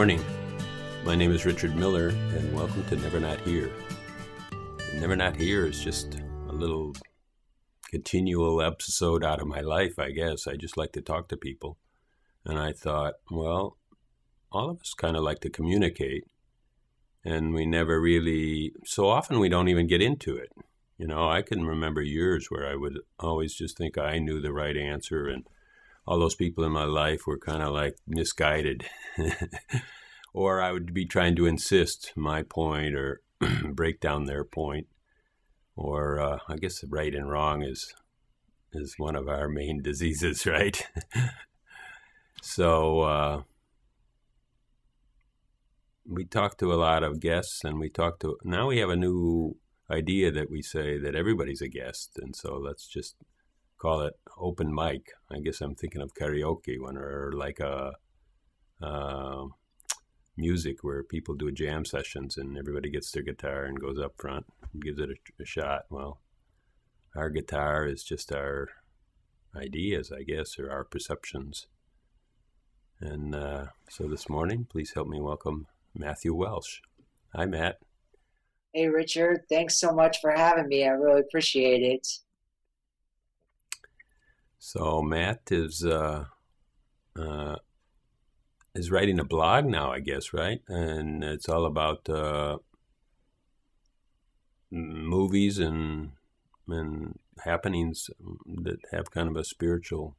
morning. My name is Richard Miller, and welcome to Never Not Here. And Never Not Here is just a little continual episode out of my life, I guess. I just like to talk to people. And I thought, well, all of us kind of like to communicate, and we never really, so often we don't even get into it. You know, I can remember years where I would always just think I knew the right answer, and all those people in my life were kind of like misguided. Or I would be trying to insist my point or break down their point. Or I guess right and wrong is one of our main diseases, right? So we talk to a lot of guests, and now we have a new idea that we say that everybody's a guest. And so let's just call it open mic. I guess I'm thinking of karaoke or like a music where people do jam sessions and everybody gets their guitar and goes up front and gives it a shot. Well, our guitar is just our ideas, I guess, or our perceptions. And so this morning, please help me welcome Matthew Welsh. Hi, Matt. Hey, Richard. Thanks so much for having me. I really appreciate it. So Matt is writing a blog now, I guess, right? And it's all about movies and happenings that have kind of a spiritual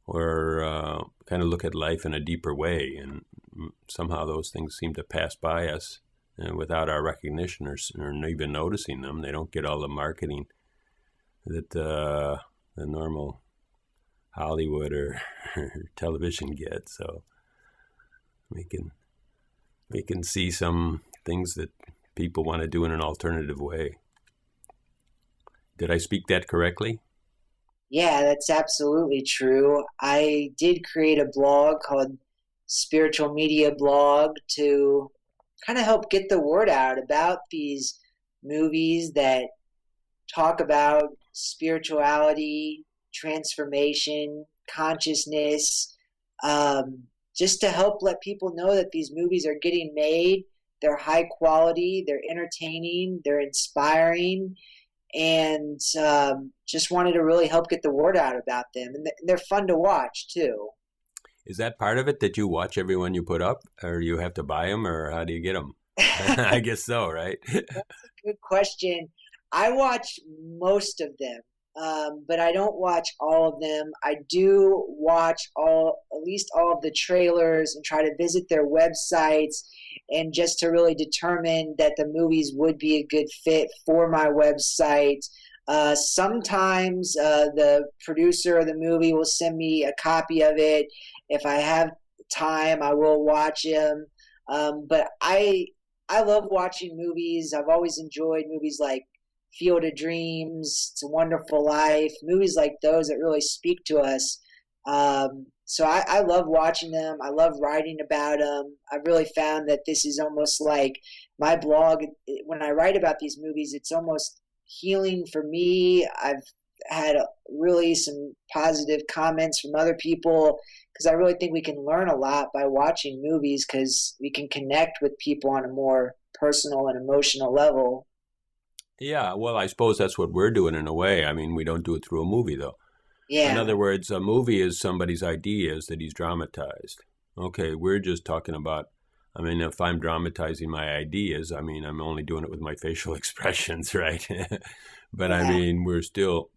or kind of look at life in a deeper way. And somehow those things seem to pass by us without our recognition or even noticing them. They don't get all the marketing that the normal Hollywood or television get. So we can see some things that people want to do in an alternative way. Did I speak that correctly? Yeah, that's absolutely true. I did create a blog called Spiritual Media Blog to kind of help get the word out about these movies that talk about spirituality, transformation, consciousness, just to help let people know that these movies are getting made. They're high quality, they're entertaining, they're inspiring, and just wanted to really help get the word out about them. And they're fun to watch, too. Is that part of it, that you watch everyone you put up, or you have to buy them, or how do you get them? I guess so, right? That's a good question. I watch most of them. But I don't watch all of them. I do watch at least all of the trailers and try to visit their websites, and just to really determine that the movies would be a good fit for my website. Sometimes the producer of the movie will send me a copy of it. If I have time, I will watch them. But I love watching movies. I've always enjoyed movies like Field of Dreams, It's a Wonderful Life, movies like those that really speak to us. So I love watching them. I love writing about them. I've really found that this is almost like my blog. When I write about these movies, it's almost healing for me. I've had really some positive comments from other people because I really think we can learn a lot by watching movies, because we can connect with people on a more personal and emotional level. Yeah, well, I suppose that's what we're doing in a way. I mean, we don't do it through a movie, though. Yeah. In other words, a movie is somebody's ideas that he's dramatized. Okay, we're just talking about, I mean, if I'm dramatizing my ideas, I mean, I'm only doing it with my facial expressions, right? But I mean, we're still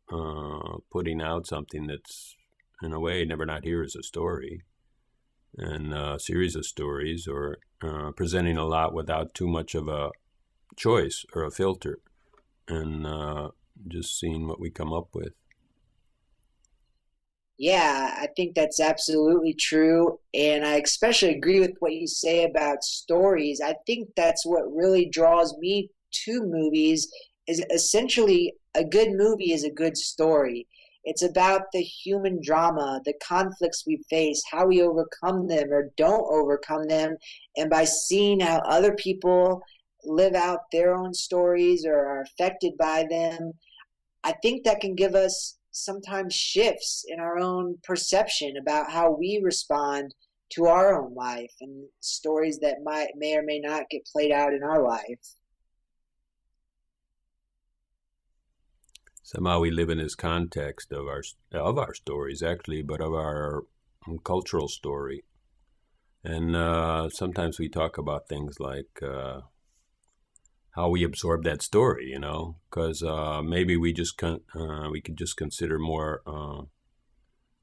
putting out something that's, in a way, Never Not Here is a story, and a series of stories, or presenting a lot without too much of a choice or a filter, and just seeing what we come up with. Yeah, I think that's absolutely true. And I especially agree with what you say about stories. I think that's what really draws me to movies, is essentially a good movie is a good story. It's about the human drama, the conflicts we face, how we overcome them or don't overcome them. And by seeing how other people live out their own stories or are affected by them, I think that can give us sometimes shifts in our own perception about how we respond to our own life and stories that may or may not get played out in our life. Somehow we live in this context of our stories, actually, but of our cultural story. And sometimes we talk about things like how we absorb that story, because maybe we could just consider more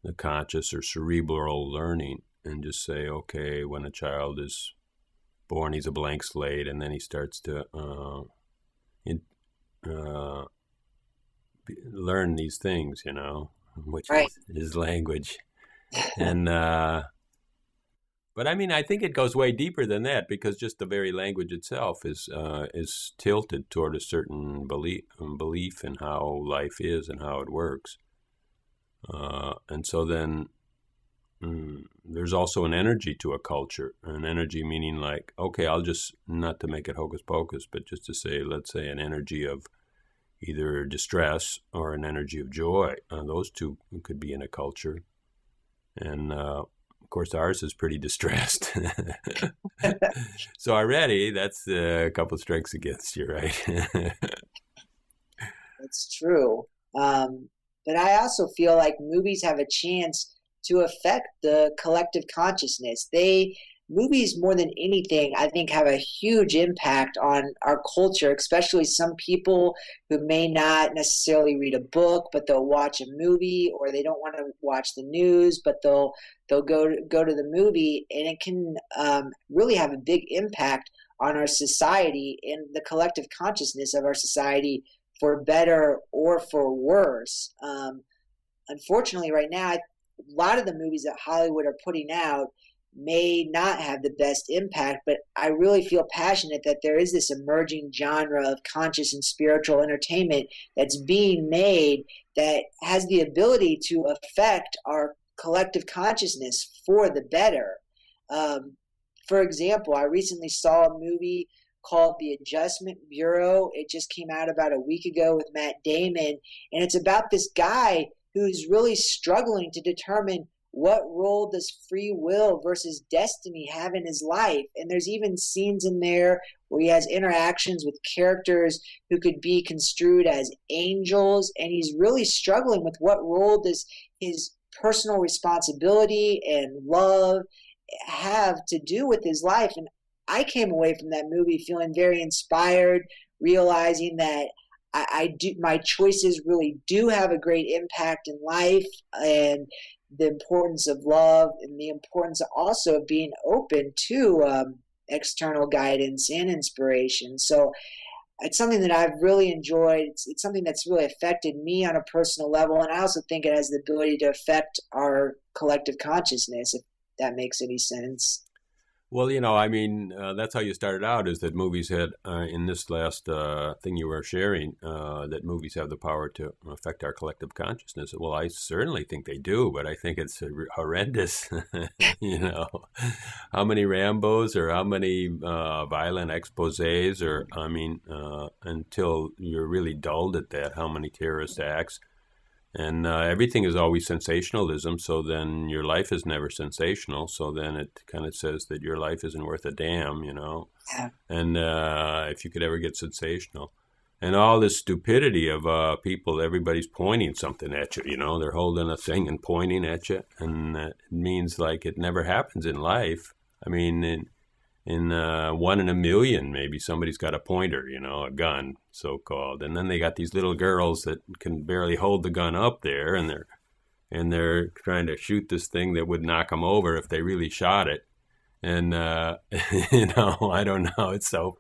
the conscious or cerebral learning, and just say, okay, when a child is born, he's a blank slate, and then he starts to learn these things, which Right. is his language. And but I mean, I think it goes way deeper than that, because just the very language itself is tilted toward a certain belief in how life is and how it works. And so then there's also an energy to a culture, an energy meaning like, okay, I'll just, not to make it hocus pocus, but just to say, let's say an energy of either distress or an energy of joy. Those two could be in a culture. And of course, ours is pretty distressed. So already, that's a couple of strikes against you, right? That's true. But I also feel like movies have a chance to affect the collective consciousness. Movies, more than anything, I think, have a huge impact on our culture, especially some people who may not necessarily read a book, but they'll watch a movie, or they don't want to watch the news, but they'll go to the movie, and it can really have a big impact on our society and the collective consciousness of our society, for better or for worse. Unfortunately, right now, a lot of the movies that Hollywood are putting out may not have the best impact, but I really feel passionate that there is this emerging genre of conscious and spiritual entertainment that's being made that has the ability to affect our collective consciousness for the better. For example, I recently saw a movie called The Adjustment Bureau. It just came out about a week ago with Matt Damon, and it's about this guy who's really struggling to determine what role does free will versus destiny have in his life. And there's even scenes in there where he has interactions with characters who could be construed as angels, and he's really struggling with what role does his personal responsibility and love have to do with his life. And I came away from that movie feeling very inspired, realizing that my choices really do have a great impact in life, and the importance of love, and the importance also of being open to external guidance and inspiration. So it's something that I've really enjoyed. It's something that's really affected me on a personal level, and I also think it has the ability to affect our collective consciousness, if that makes any sense. Well, I mean, that's how you started out, is that movies had, in this last thing you were sharing, that movies have the power to affect our collective consciousness. Well, I certainly think they do, but I think it's horrendous. How many Rambos or how many violent exposés, or, I mean, until you're really dulled at that, how many terrorist acts. And everything is always sensationalism, so then your life is never sensational, so then it kind of says that your life isn't worth a damn, Yeah. And if you could ever get sensational. And all this stupidity of people, everybody's pointing something at you, they're holding a thing and pointing at you, and it means like it never happens in life. I mean, in 1 in a million, maybe somebody's got a pointer, a gun, so-called. And then they got these little girls that can barely hold the gun up there, and they're trying to shoot this thing that would knock them over if they really shot it. And, I don't know. It's so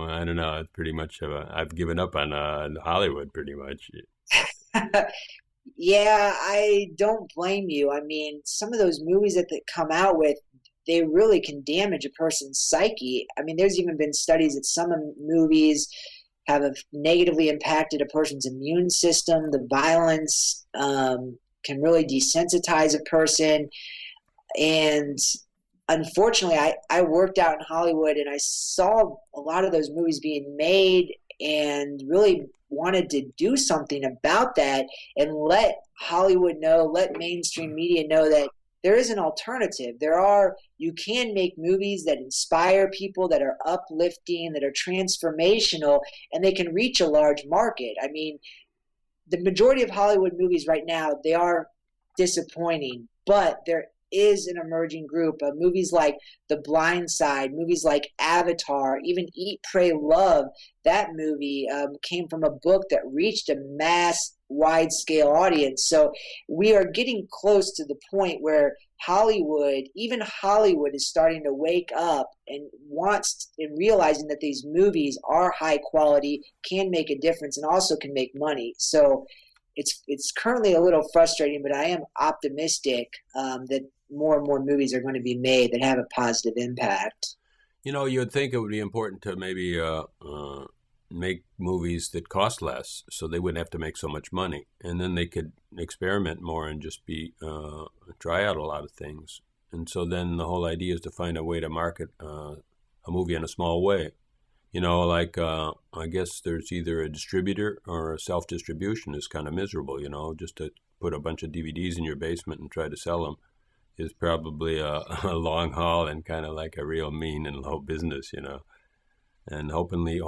I don't know. It's pretty much, I've given up on Hollywood pretty much. Yeah, I don't blame you. I mean, some of those movies that they come out with, they really can damage a person's psyche. I mean, there's even been studies that some movies have negatively impacted a person's immune system. The violence can really desensitize a person. And unfortunately, I worked out in Hollywood, and I saw a lot of those movies being made, and really wanted to do something about that and let Hollywood know, let mainstream media know that there is an alternative. You can make movies that inspire people, that are uplifting, that are transformational, and they can reach a large market. I mean, the majority of Hollywood movies right now, they are disappointing, but there is an emerging group of movies like The Blind Side, movies like Avatar, even Eat, Pray, Love. That movie came from a book that reached a mass, wide-scale audience. So we are getting close to the point where even Hollywood is starting to wake up and realizing that these movies are high quality, can make a difference, and also can make money. So it's currently a little frustrating, but I am optimistic that more and more movies are going to be made that have a positive impact. You know, you'd think it would be important to maybe make movies that cost less, so they wouldn't have to make so much money, and then they could experiment more and just try out a lot of things. And so then the whole idea is to find a way to market a movie in a small way. You know, like I guess there's either a distributor or a self-distribution is kind of miserable. You know, just to put a bunch of DVDs in your basement and try to sell them is probably a long haul and kind of like a real mean and low business. You know. And hopefully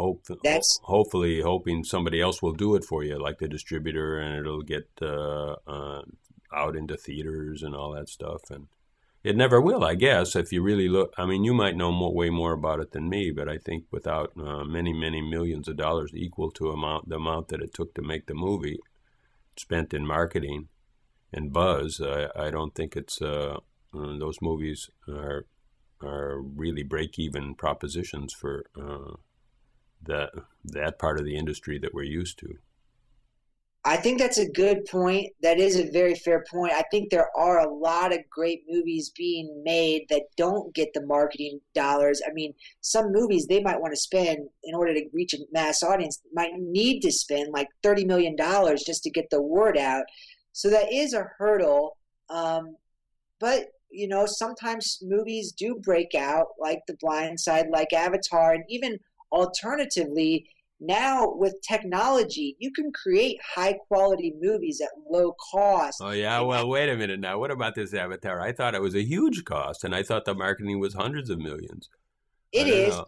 hoping somebody else will do it for you, like the distributor, and it'll get out into theaters and all that stuff. And it never will, I guess, if you really look. I mean, you might know way more about it than me, but I think without many, many millions of dollars equal to the amount that it took to make the movie spent in marketing and buzz, I don't think it's those movies are really break-even propositions for that part of the industry that we're used to. I think that's a good point. That is a very fair point. I think there are a lot of great movies being made that don't get the marketing dollars. I mean, some movies they might want to spend in order to reach a mass audience, might need to spend like $30 million just to get the word out. So that is a hurdle. But you know, sometimes movies do break out, like The Blind Side, like Avatar, and even alternatively, now with technology, you can create high quality movies at low cost. Oh yeah, well, wait a minute now. What about this Avatar? I thought it was a huge cost, and I thought the marketing was hundreds of millions. It is,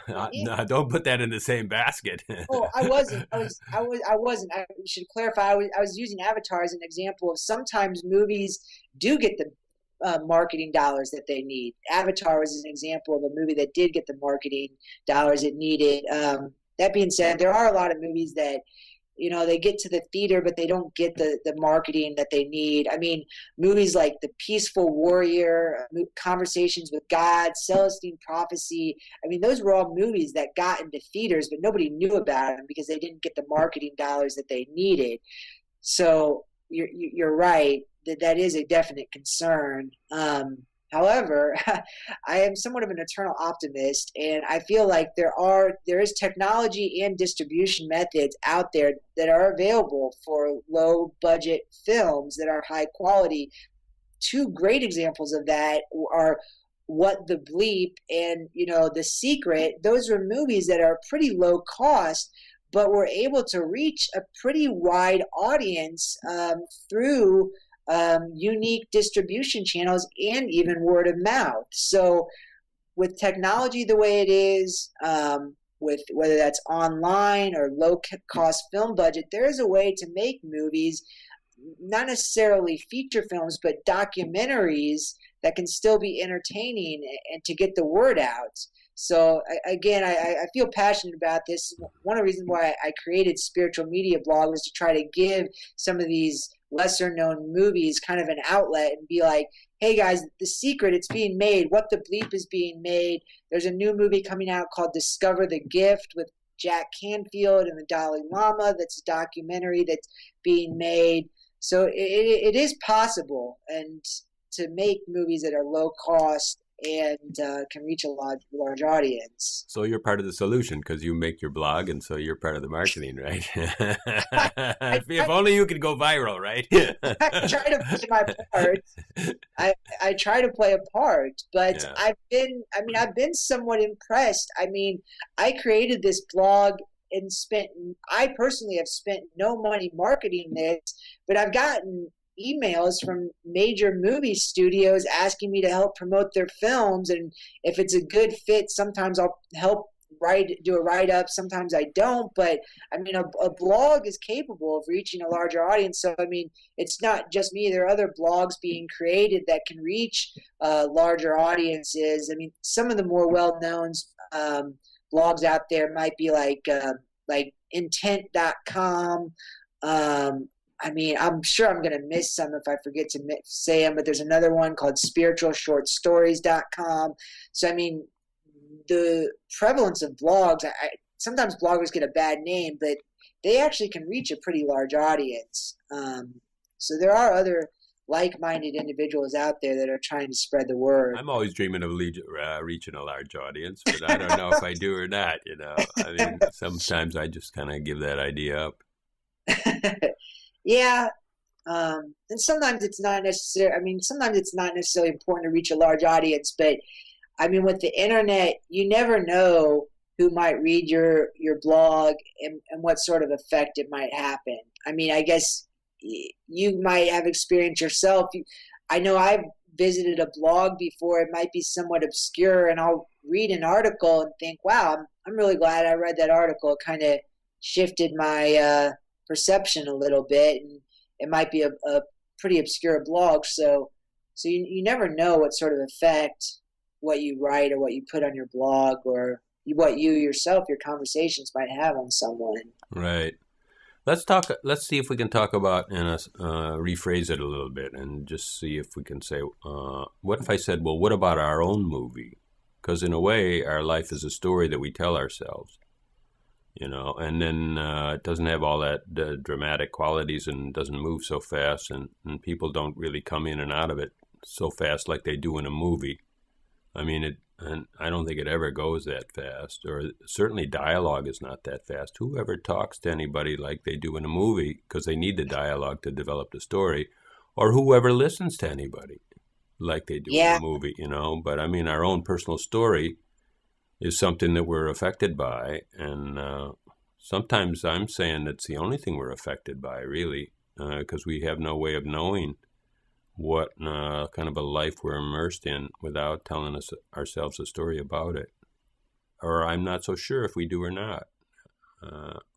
but no, don't put that in the same basket. Oh, I wasn't. I wasn't. I should clarify. I was using Avatar as an example of sometimes movies do get the marketing dollars that they need. Avatar was an example of a movie that did get the marketing dollars it needed. That being said, there are a lot of movies that, you know, they get to the theater, but they don't get the marketing that they need. I mean, movies like The Peaceful Warrior, Conversations with God, Celestine Prophecy. I mean, those were all movies that got into theaters, but nobody knew about them because they didn't get the marketing dollars that they needed. So you're right. That is a definite concern. However, I am somewhat of an eternal optimist, and I feel like there is technology and distribution methods out there that are available for low budget films that are high quality. Two great examples of that are What the Bleep and, you know, The Secret. Those are movies that are pretty low cost, but were able to reach a pretty wide audience through unique distribution channels and even word of mouth. So with technology the way it is, with whether that's online or low cost film budget, there is a way to make movies, not necessarily feature films, but documentaries that can still be entertaining and to get the word out. So again, I feel passionate about this. One of the reasons why I created Spiritual Media Blog was to try to give some of these lesser known movies kind of an outlet and be like, hey guys, The Secret, it's being made. What the Bleep is being made. There's a new movie coming out called Discover the Gift with Jack Canfield and the Dalai Lama. That's a documentary that's being made. So it is possible, and to make movies that are low cost and can reach a large audience. So you're part of the solution because you make your blog, and so you're part of the marketing, right? If only you could go viral, right? I try to play my part. I try to play a part, but yeah. I've been somewhat impressed. I mean, I created this blog and I personally have spent no money marketing this, but I've gotten, emails from major movie studios asking me to help promote their films, and if it's a good fit, sometimes I'll help do a write up. Sometimes I don't, but I mean, a blog is capable of reaching a larger audience. So I mean, it's not just me. There are other blogs being created that can reach larger audiences. I mean, some of the more well known blogs out there might be like intent.com. I mean, I'm sure I'm going to miss some if I forget to say them, but there's another one called spiritualshortstories.com. So, I mean, the prevalence of blogs, sometimes bloggers get a bad name, but they actually can reach a pretty large audience. So there are other like-minded individuals out there that are trying to spread the word. I'm always dreaming of reaching a large audience, but I don't know if I do or not, you know. I mean, sometimes I just kind of give that idea up. Yeah. And sometimes it's not necessary. I mean, sometimes it's not necessarily important to reach a large audience, but I mean, with the internet, you never know who might read your blog and what sort of effect it might happen. I mean, I guess you might have experience yourself. I know I've visited a blog before. It might be somewhat obscure, and I'll read an article and think, wow, I'm really glad I read that article. It kind of shifted my perception a little bit, and it might be a pretty obscure blog. So you never know what sort of effect what you write or what you put on your blog or what you yourself, your conversations might have on someone. Right. Let's see if we can talk about and rephrase it a little bit and just see if we can say, what if I said, well, what about our own movie? Because in a way, our life is a story that we tell ourselves, you know, and then it doesn't have all that dramatic qualities and doesn't move so fast, and people don't really come in and out of it so fast like they do in a movie. I mean, and I don't think it ever goes that fast, or certainly dialogue is not that fast. Whoever talks to anybody like they do in a movie, because they need the dialogue to develop the story, or whoever listens to anybody like they do in a movie, you know. But I mean, our own personal story is something that we're affected by, and sometimes I'm saying it's the only thing we're affected by, really, because we have no way of knowing what kind of a life we're immersed in without telling ourselves a story about it. Or I'm not so sure if we do or not.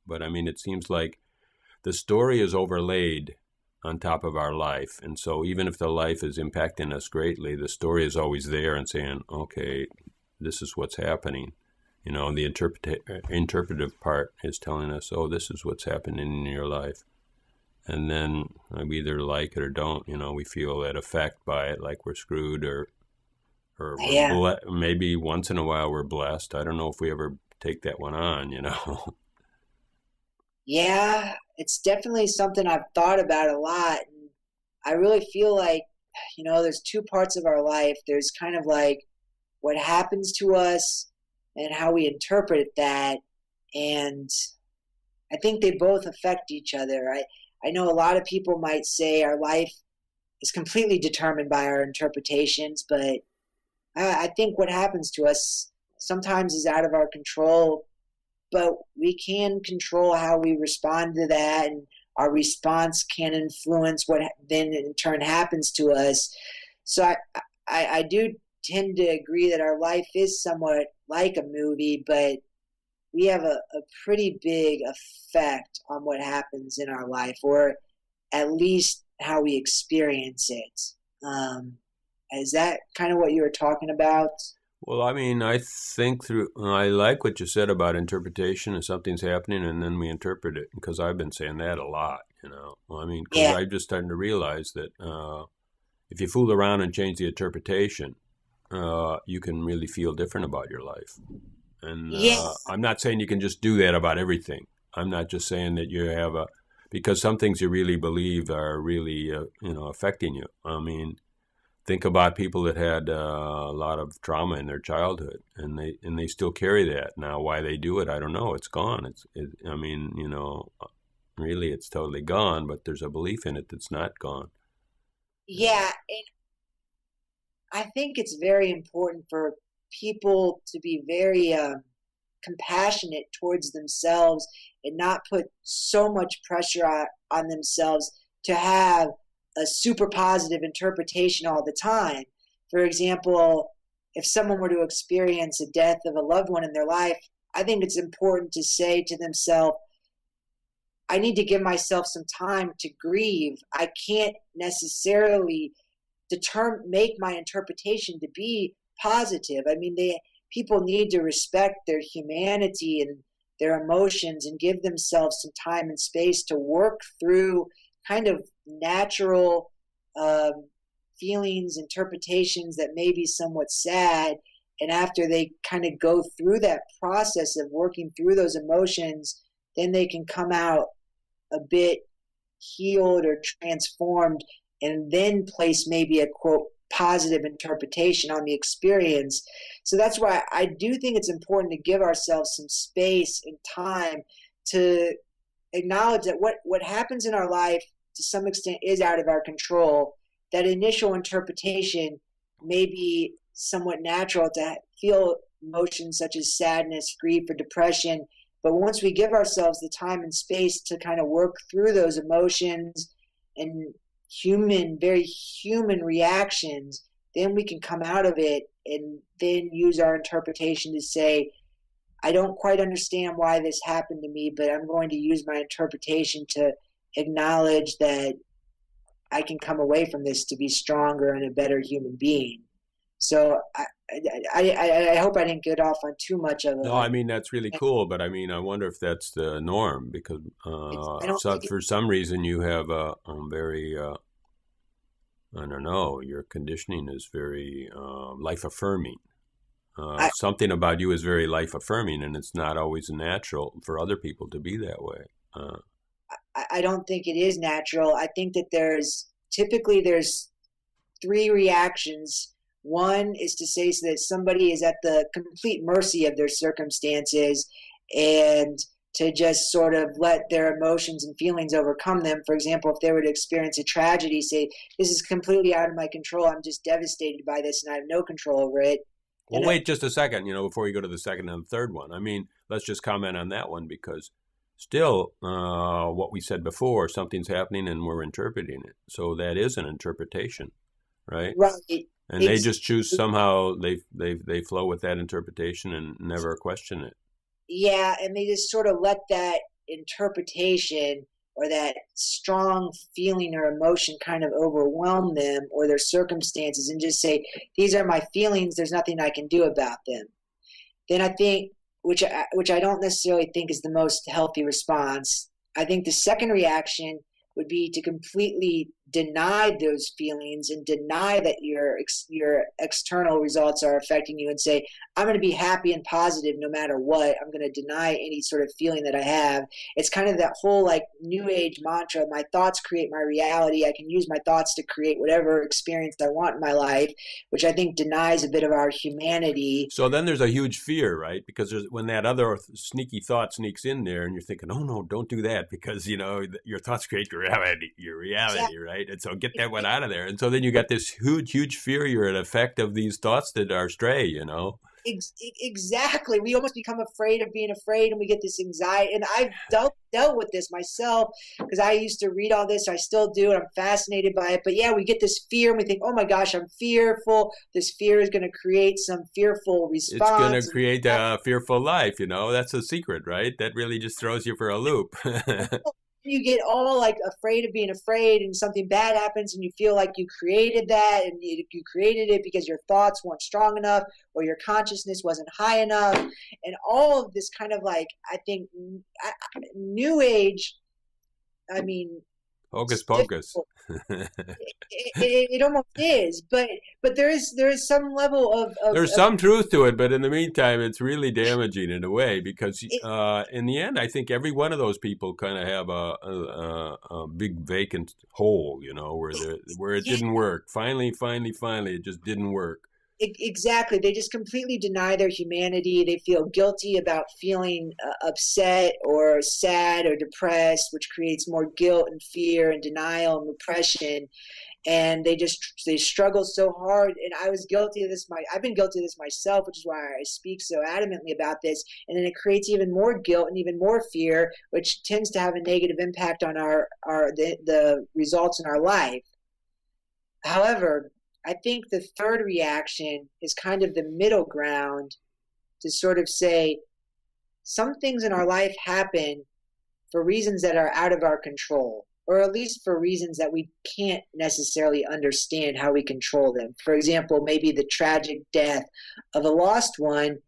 But I mean, it seems like the story is overlaid on top of our life. And so even if the life is impacting us greatly, the story is always there and saying, okay, this is what's happening. You know, the interpretive part is telling us, oh, this is what's happening in your life. And then we either like it or don't, you know, we feel that effect by it, like we're screwed or maybe once in a while we're blessed. I don't know if we ever take that one on, you know. Yeah, it's definitely something I've thought about a lot. And I really feel like, you know, there's two parts of our life. There's kind of like what happens to us and how we interpret that. And I think they both affect each other. I know a lot of people might say our life is completely determined by our interpretations, but I think what happens to us sometimes is out of our control, but we can control how we respond to that, and our response can influence what then in turn happens to us. So I do tend to agree that our life is somewhat like a movie, but we have a pretty big effect on what happens in our life, or at least how we experience it. Is that kind of what you were talking about? Well, I mean, I like what you said about interpretation, and something's happening and then we interpret it, because I've been saying that a lot, you know. I mean, because I'm just starting to realize that if you fool around and change the interpretation, you can really feel different about your life. And I'm not saying you can just do that about everything. I'm not just saying that you have because some things you really believe are really, affecting you. I mean, think about people that had a lot of trauma in their childhood, and they still carry that. Now, why they do it, I don't know. It's gone. Really, it's totally gone, but there's a belief in it that's not gone. Yeah, and I think it's very important for people to be very compassionate towards themselves and not put so much pressure on themselves to have a super positive interpretation all the time. For example, if someone were to experience a death of a loved one in their life, I think it's important to say to themselves, I need to give myself some time to grieve. I can't necessarily make my interpretation to be positive. I mean, people need to respect their humanity and their emotions and give themselves some time and space to work through kind of natural feelings, interpretations that may be somewhat sad. And after they kind of go through that process of working through those emotions, then they can come out a bit healed or transformed, and then place maybe a quote positive interpretation on the experience. So that's why I do think it's important to give ourselves some space and time to acknowledge that what happens in our life to some extent is out of our control. That initial interpretation may be somewhat natural to feel emotions such as sadness, grief, or depression. But once we give ourselves the time and space to kind of work through those emotions and very human reactions, then we can come out of it and then use our interpretation to say, I don't quite understand why this happened to me, but I'm going to use my interpretation to acknowledge that I can come away from this to be stronger and a better human being. So I hope I didn't get off on too much of it. No, I mean, that's really cool, but I mean, I wonder if that's the norm, because for some reason you have a very, I don't know, your conditioning is very life-affirming. Something about you is very life-affirming, and it's not always natural for other people to be that way. I don't think it is natural. I think that there's three reactions. One is to say that somebody is at the complete mercy of their circumstances and to just sort of let their emotions and feelings overcome them. For example, if they were to experience a tragedy, say, this is completely out of my control, I'm just devastated by this and I have no control over it. Well, wait just a second, before you go to the second and third one. I mean, let's just comment on that one, because still, what we said before, something's happening and we're interpreting it. So that is an interpretation, right? Right. And they just choose somehow, they flow with that interpretation and never question it. Yeah, and they just sort of let that interpretation or that strong feeling or emotion kind of overwhelm them or their circumstances and just say, these are my feelings, there's nothing I can do about them. Then I think, which I don't necessarily think is the most healthy response, I think the second reaction would be to completely deny those feelings and deny that your external results are affecting you and say, I'm going to be happy and positive no matter what. I'm going to deny any sort of feeling that I have. It's kind of that whole like new age mantra, my thoughts create my reality. I can use my thoughts to create whatever experience I want in my life, which I think denies a bit of our humanity. So then there's a huge fear, right? Because when that other sneaky thought sneaks in there and you're thinking, oh no, don't do that, because your thoughts create your reality, right? And so get that one out of there. And so then you got this huge fear. You're an effect of these thoughts that are stray, Exactly. We almost become afraid of being afraid, and we get this anxiety. And I've dealt with this myself because I used to read all this. I still do, and I'm fascinated by it. But yeah, we get this fear, and we think, oh my gosh, I'm fearful. This fear is going to create some fearful response. It's going to create a fearful life, That's the secret, right? That really just throws you for a loop. You get all like afraid of being afraid, and something bad happens and you feel like you created that, and you created it because your thoughts weren't strong enough or your consciousness wasn't high enough. And all of this kind of like, I think new age, I mean, hocus pocus. It almost is, but there is some level of there's some truth to it, but in the meantime, it's really damaging in a way, because in the end, I think every one of those people kind of have a big vacant hole, where it didn't work. Finally, it just didn't work. Exactly. They just completely deny their humanity. They feel guilty about feeling upset or sad or depressed, which creates more guilt and fear and denial and repression. And they struggle so hard. And I was guilty of this. I've been guilty of this myself, which is why I speak so adamantly about this. And then it creates even more guilt and even more fear, which tends to have a negative impact on the results in our life. However, I think the third reaction is kind of the middle ground to sort of say some things in our life happen for reasons that are out of our control, or at least for reasons that we can't necessarily understand how we control them. For example, maybe the tragic death of a lost one,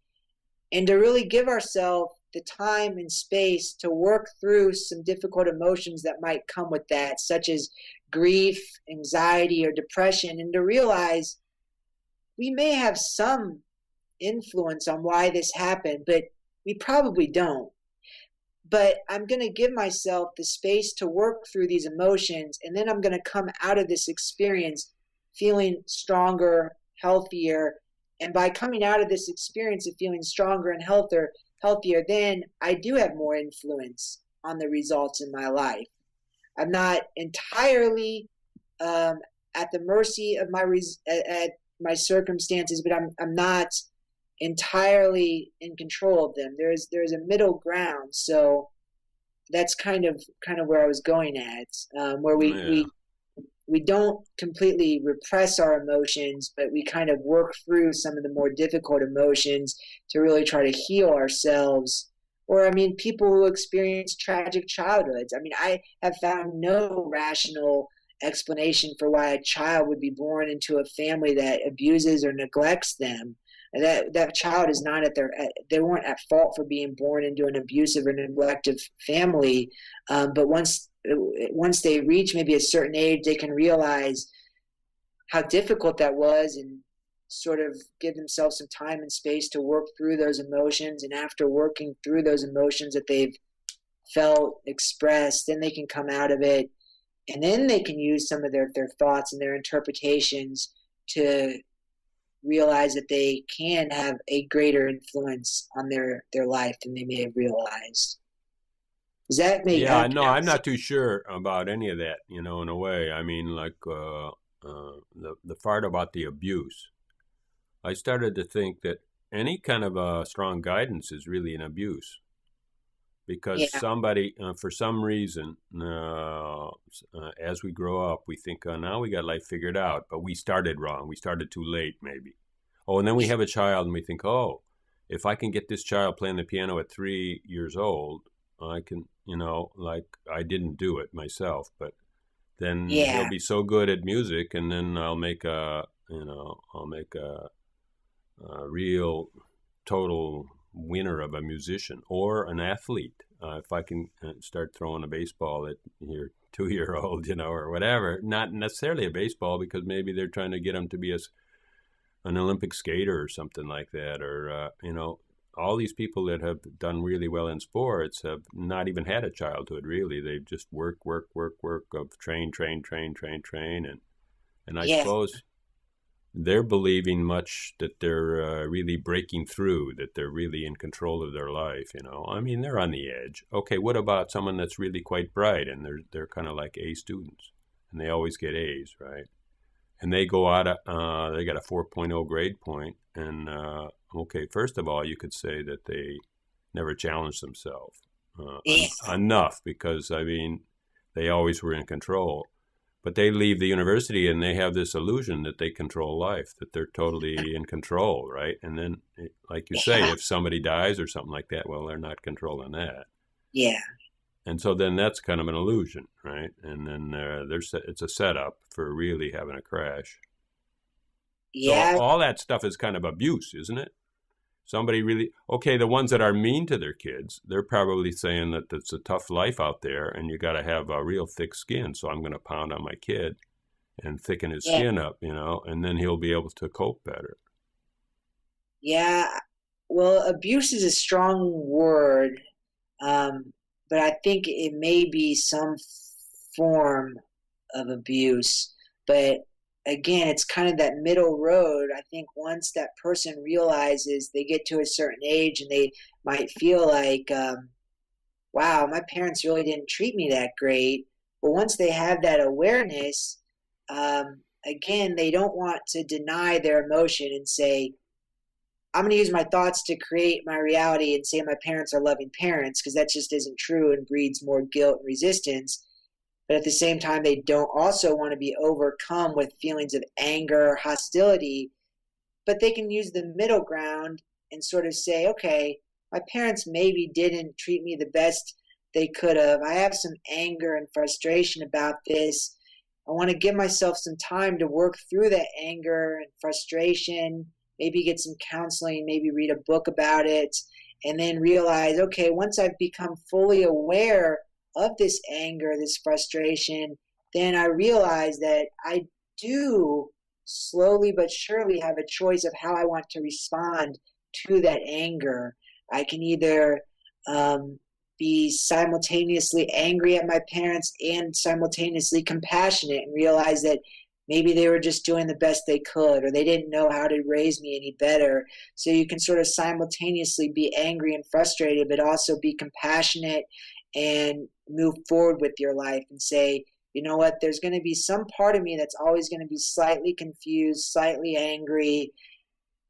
and to really give ourselves the time and space to work through some difficult emotions that might come with that, such as grief, anxiety, or depression, and to realize we may have some influence on why this happened, but we probably don't. But I'm going to give myself the space to work through these emotions, and then I'm going to come out of this experience feeling stronger, healthier. And by coming out of this experience of feeling stronger and healthier, then I do have more influence on the results in my life. I'm not entirely at the mercy of at my circumstances, but I'm not entirely in control of them. There's a middle ground. So that's kind of where I was going at, where we don't completely repress our emotions, but we kind of work through some of the more difficult emotions to really try to heal ourselves. Or, I mean, people who experience tragic childhoods. I mean, I have found no rational explanation for why a child would be born into a family that abuses or neglects them. That child is not they weren't at fault for being born into an abusive or neglective family. But once they reach maybe a certain age, they can realize how difficult that was and sort of give themselves some time and space to work through those emotions. And after working through those emotions that they've felt, expressed, then they can come out of it. And then they can use some of their thoughts and their interpretations to realize that they can have a greater influence on their life than they may have realized. Does that make sense? Yeah, no, I'm not too sure about any of that, in a way. I mean, like the part about the abuse. I started to think that any kind of strong guidance is really an abuse. Because somebody, for some reason, as we grow up, we think, now we got life figured out, but we started wrong. We started too late, maybe. Oh, and then we have a child, and we think, oh, if I can get this child playing the piano at 3 years old, I can, like I didn't do it myself, but then he'll be so good at music, and then I'll make a real total winner of a musician or an athlete. If I can start throwing a baseball at your 2-year-old, or whatever, not necessarily a baseball, because maybe they're trying to get him to be an Olympic skater or something like that. Or, all these people that have done really well in sports have not even had a childhood, really. They've just work, of train. And I suppose they're believing much that they're really breaking through, that they're really in control of their life, I mean, they're on the edge. Okay, what about someone that's really quite bright and they're kind of like A students and they always get A's, right? And they go out, they got a 4.0 grade point, and okay, first of all, you could say that they never challenged themselves enough, because, I mean, they always were in control. But they leave the university and they have this illusion that they control life, that they're totally in control, right? And then, like you say, if somebody dies or something like that, well, they're not controlling that. Yeah. And so then that's kind of an illusion, right? And then it's a setup for really having a crash. Yeah. So all that stuff is kind of abuse, isn't it? Somebody really, okay, the ones that are mean to their kids, they're probably saying that it's a tough life out there and you got to have a real thick skin. So I'm going to pound on my kid and thicken his skin up, and then he'll be able to cope better. Yeah. Well, abuse is a strong word, but I think it may be some form of abuse. But again, it's kind of that middle road. I think once that person realizes, they get to a certain age and they might feel like, wow, my parents really didn't treat me that great. But once they have that awareness, again, they don't want to deny their emotion and say, I'm going to use my thoughts to create my reality and say my parents are loving parents, because that just isn't true and breeds more guilt and resistance. but at the same time, they don't also want to be overcome with feelings of anger or hostility. But they can use the middle ground and sort of say, okay, my parents maybe didn't treat me the best they could have. I have some anger and frustration about this. I want to give myself some time to work through that anger and frustration, maybe get some counseling, maybe read a book about it, and then realize, okay, once I've become fully aware of this anger, this frustration, then I realize that I do slowly but surely have a choice of how I want to respond to that anger. I can either be simultaneously angry at my parents and simultaneously compassionate and realize that maybe they were just doing the best they could or they didn't know how to raise me any better. So you can sort of simultaneously be angry and frustrated, but also be compassionate and move forward with your life and say, you know what, there's going to be some part of me that's always going to be slightly confused, slightly angry,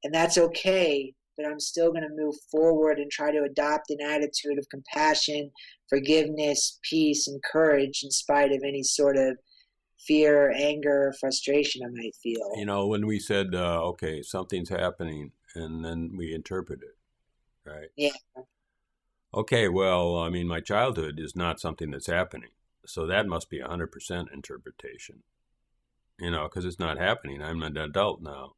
and that's okay, but I'm still going to move forward and try to adopt an attitude of compassion, forgiveness, peace, and courage in spite of any sort of fear, anger, frustration I might feel. You know, when we said, okay, something's happening, and then we interpret it, right? Yeah. Okay, well, I mean, my childhood is not something that's happening. So that must be 100% interpretation, you know, because it's not happening. I'm an adult now.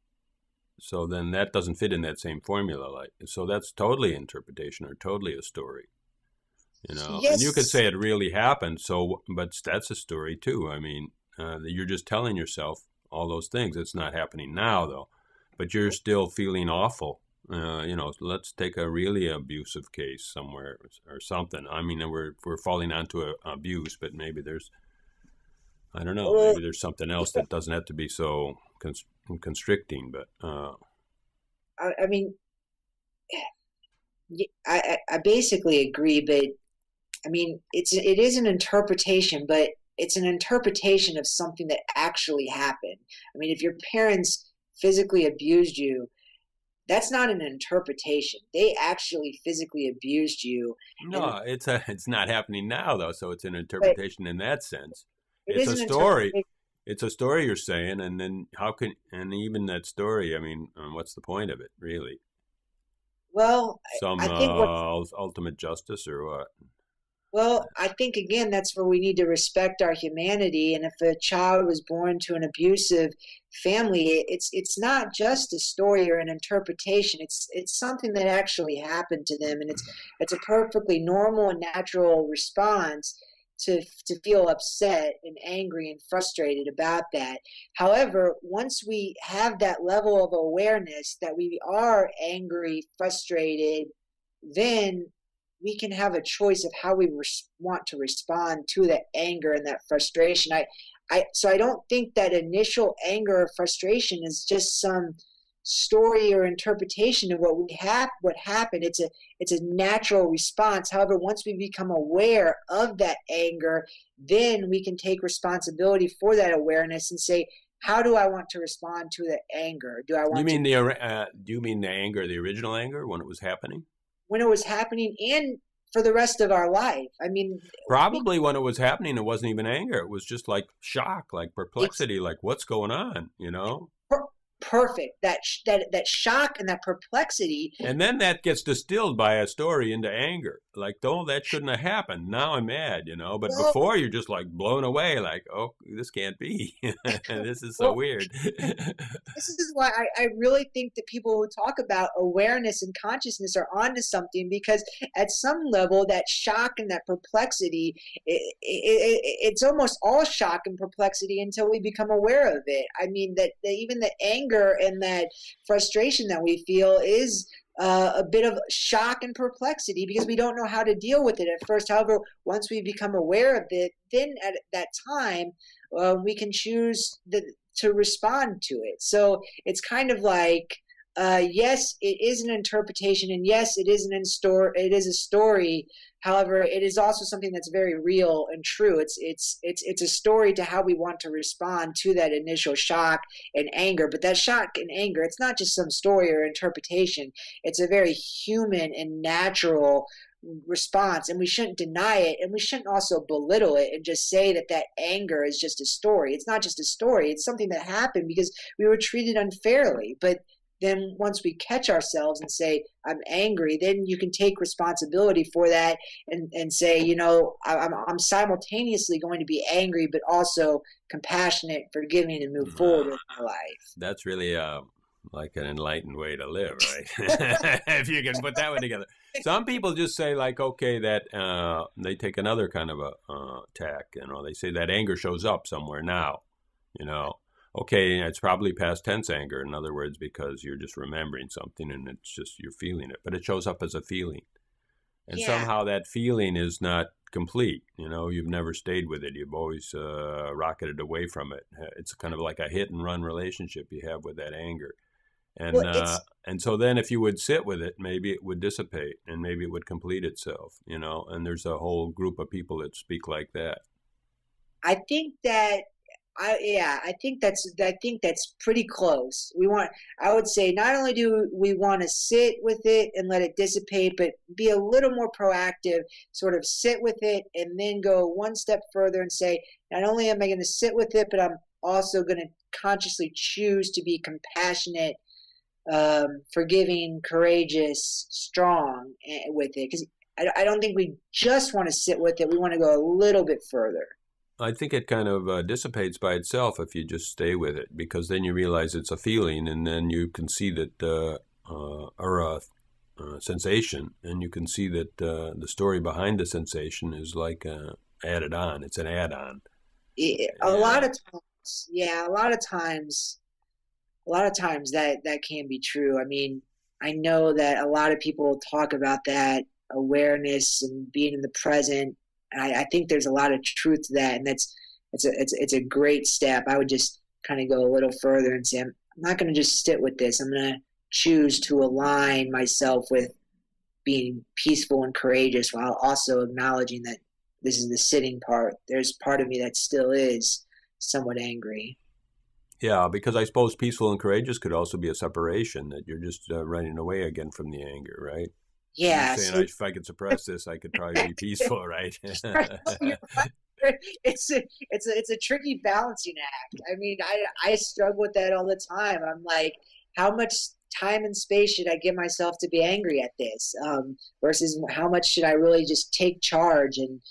So then that doesn't fit in that same formula. Like, so that's totally interpretation or totally a story, you know. Yes. And you could say it really happened. So, but that's a story too. I mean, you're just telling yourself all those things. It's not happening now though, but you're still feeling awful. You know, let's take a really abusive case somewhere or something. I mean, we're falling onto abuse, but maybe there's, I don't know, maybe there's something else that doesn't have to be so constricting. But I mean, I basically agree, but I mean, it is an interpretation, but it's an interpretation of something that actually happened. I mean, if your parents physically abused you, that's not an interpretation. They actually physically abused you. No, it's not happening now though, so it's an interpretation in that sense. It's a story. It's a story you're saying, and then and even that story, I mean, what's the point of it, really? Well, Some I think ultimate justice or what? Well, I think again that's where we need to respect our humanity. And if a child was born to an abusive family, it's not just a story or an interpretation. It's something that actually happened to them, and it's a perfectly normal and natural response to feel upset and angry and frustrated about that. However, once we have that level of awareness that we are angry, frustrated, then we can have a choice of how we want to respond to that anger and that frustration. So I don't think that initial anger or frustration is just some story or interpretation of what happened. It's a natural response. However, once we become aware of that anger, then we can take responsibility for that awareness and say, how do I want to respond to the anger? Do you mean the anger, the original anger when it was happening? When it was happening and for the rest of our life. I mean, probably when it was happening, it wasn't even anger. It was just like shock, like perplexity, like what's going on, you know? Perfect. That shock and that perplexity. And then that gets distilled by a story into anger. Like, oh, that shouldn't have happened. Now I'm mad, you know. But before you're just like blown away, like, oh, this can't be. This is so weird. This is why I really think that people who talk about awareness and consciousness are onto something, because at some level that shock and that perplexity, it's almost all shock and perplexity until we become aware of it. I mean, that even the anger and that frustration that we feel is a bit of shock and perplexity because we don't know how to deal with it at first. However, once we become aware of it, then at that time we can choose to respond to it. So it's kind of like, yes, it is an interpretation, and yes, it is a story. However, it is also something that's very real and true. It's a story to how we want to respond to that initial shock and anger. But that shock and anger, it's not just some story or interpretation. It's a very human and natural response, and we shouldn't deny it, and we shouldn't also belittle it and just say that that anger is just a story. It's not just a story. It's something that happened because we were treated unfairly. But then once we catch ourselves and say, I'm angry, then you can take responsibility for that and say, I'm simultaneously going to be angry, but also compassionate, forgiving, and move forward with my life. That's really like an enlightened way to live, right? If you can put that one together. Some people just say like, okay, that they take another kind of a tack. They say that anger shows up somewhere now. Okay, it's probably past tense anger, in other words, because you're just remembering something and it's just you're feeling it. But it shows up as a feeling. And somehow that feeling is not complete. You've never stayed with it. You've always rocketed away from it. It's kind of like a hit and run relationship you have with that anger. And so then if you would sit with it, maybe it would dissipate and maybe it would complete itself, and there's a whole group of people that speak like that. I think that I think that's pretty close. I would say not only do we want to sit with it and let it dissipate, but be a little more proactive, sort of sit with it and then go one step further and say, not only am I going to sit with it, but I'm also going to consciously choose to be compassionate, forgiving, courageous, strong with it. Because I don't think we just want to sit with it. We want to go a little bit further. I think it kind of dissipates by itself if you just stay with it, because then you realize it's a feeling, and then you can see that, or a sensation, and you can see that the story behind the sensation is like added on. It's an add-on. A lot of times that can be true. I mean, I know that a lot of people talk about that awareness and being in the present. I think there's a lot of truth to that, and it's a great step. I would just kind of go a little further and say, I'm not going to just sit with this. I'm going to choose to align myself with being peaceful and courageous while also acknowledging that this is the sitting part. There's part of me that still is somewhat angry. Yeah, because I suppose peaceful and courageous could also be a separation, that you're just running away again from the anger, right? Yeah. You're saying, if I could suppress this, I could probably be peaceful, right? It's a tricky balancing act. I mean, I struggle with that all the time. I'm like, how much time and space should I give myself to be angry at this, versus how much should I really just take charge and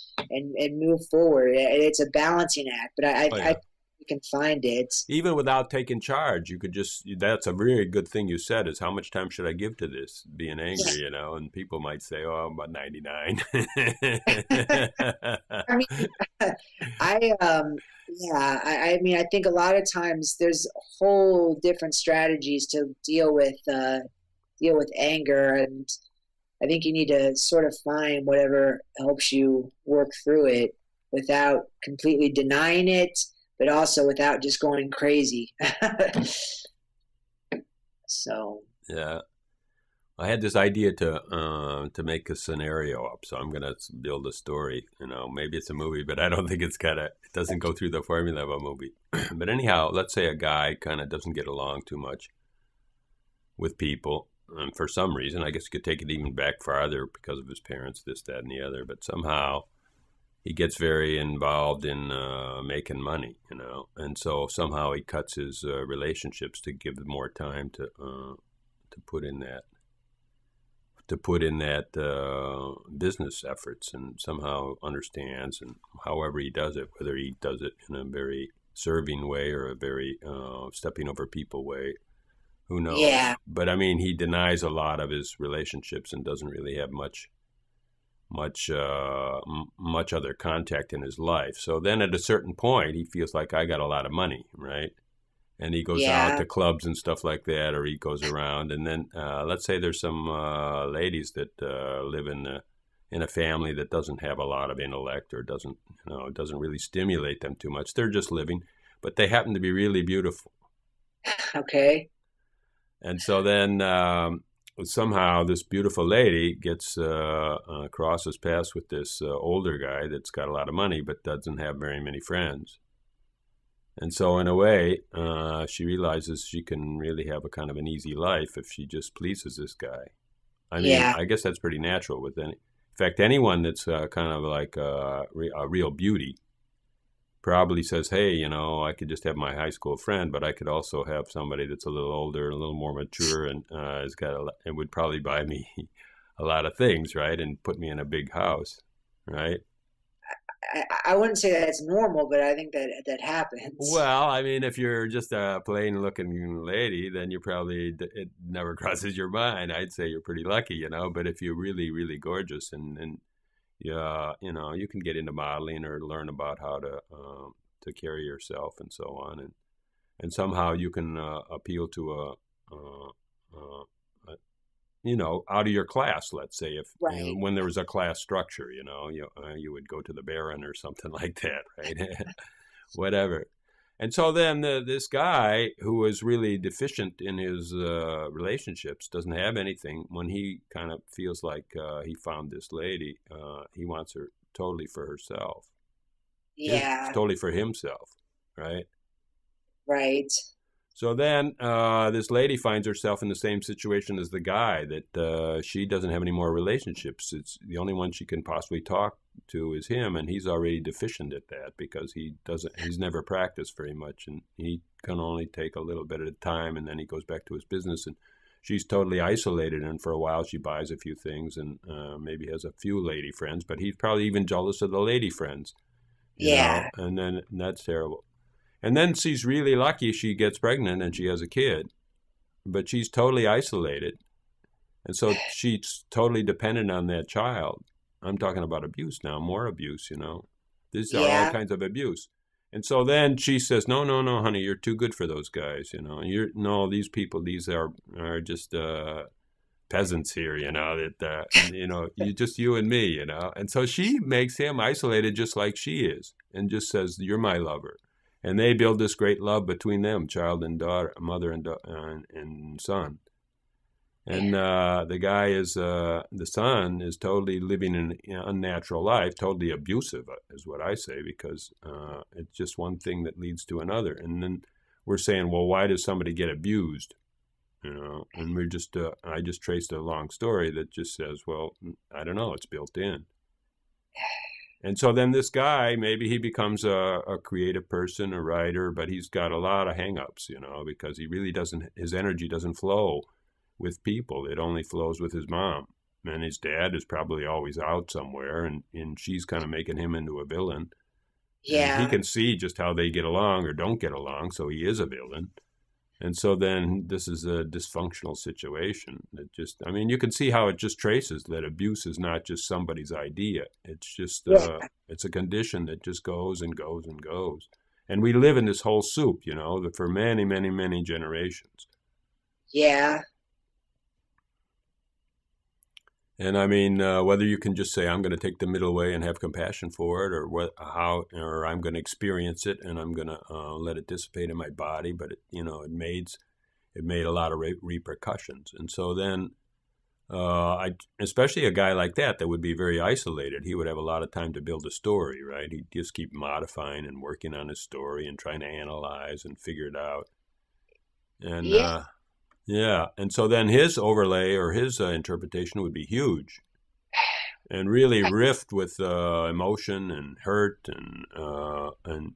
move forward? It's a balancing act, but I can find it. Even without taking charge, you could that's a very good thing you said, is how much time should I give to this being angry, and people might say, oh, about 99. I mean, I think a lot of times there's whole different strategies to deal with anger, and I think you need to sort of find whatever helps you work through it without completely denying it, but also without just going crazy. So yeah, I had this idea to make a scenario up, so I'm gonna build a story. Maybe it's a movie, but I don't think it doesn't go through the formula of a movie. But anyhow, let's say a guy kind of doesn't get along too much with people, for some reason. I guess you could take it even back farther because of his parents, this, that, and the other. But somehow he gets very involved in making money, and so somehow he cuts his relationships to give more time to put in that business efforts, and somehow understands, and however he does it, whether he does it in a very serving way or a very stepping over people way, who knows? Yeah. But I mean, he denies a lot of his relationships and doesn't really have much other contact in his life. So then at a certain point, he feels like, I got a lot of money, right? And he goes out to clubs and stuff like that, or he goes around. And then let's say there's some ladies that live in a family that doesn't have a lot of intellect, or doesn't really stimulate them too much. They're just living, but they happen to be really beautiful. Okay. And so then somehow this beautiful lady crosses paths with this older guy that's got a lot of money but doesn't have very many friends. And so in a way, she realizes she can really have a kind of an easy life if she just pleases this guy. I mean, I guess that's pretty natural if fact, anyone that's kind of like a real beauty probably says, hey, you know, I could just have my high school friend, but I could also have somebody that's a little older, a little more mature, and and would probably buy me a lot of things, right, and put me in a big house, right? I wouldn't say that it's normal, but I think that happens. Well, I mean, if you're just a plain-looking lady, then you probably it never crosses your mind. I'd say you're pretty lucky, you know. But if you're really, really gorgeous, and yeah, you know, you can get into modeling or learn about how to carry yourself and so on, and somehow you can appeal to a you know, out of your class. Let's say if you know, Right. when there was a class structure, you know, you would go to the Baron or something like that, right? Whatever. And so then this guy who is really deficient in his relationships doesn't have anything. When he kind of feels like he found this lady, he wants her totally for herself. It's Yeah. totally for himself, right? Right. So then this lady finds herself in the same situation as the guy, that she doesn't have any more relationships. It's the only one she can possibly talk to is him, and he's already deficient at that because he's never practiced very much, and he can only take a little bit at a time, and then he goes back to his business, and she's totally isolated, and for a while she buys a few things and maybe has a few lady friends, but he's probably even jealous of the lady friends, you know, Yeah. and that's terrible. And then she's really lucky, she gets pregnant and she has a kid, but she's totally isolated. And so she's totally dependent on that child. I'm talking about abuse now, more abuse, you know. These are all Yeah. kinds of abuse. And so then she says, no, no, no, honey, you're too good for those guys, you know. No, these people, these are just peasants here, you know, that, you know, you and me, you know. And so she makes him isolated just like she is and just says, you're my lover. And they build this great love between them, child and daughter, mother and son. And the guy the son is totally living an unnatural life, totally abusive, is what I say, because it's just one thing that leads to another. And then we're saying, well, why does somebody get abused? You know, and I just traced a long story that just says, well, I don't know, it's built in. And so then this guy, maybe he becomes a creative person, a writer, but he's got a lot of hangups, you know, because he really his energy doesn't flow with people. It only flows with his mom. And his dad is probably always out somewhere, and she's kind of making him into a villain. And he Yeah. can see just how they get along or don't get along, so he is a villain. And so then this is a dysfunctional situation. I mean, you can see how it just traces that abuse is not just somebody's idea. It's just, Yeah. it's a condition that just goes and goes and goes. And we live in this whole soup, you know, for many, many, many generations. Yeah. And I mean, whether you can just say, I'm going to take the middle way and have compassion for it, or I'm going to experience it and I'm going to let it dissipate in my body. But, it made a lot of repercussions. And so then, especially a guy like that would be very isolated, he would have a lot of time to build a story, right? He'd just keep modifying and working on his story and trying to analyze and figure it out. And, Yeah. yeah, and so then his overlay or his interpretation would be huge and really rift with emotion and hurt and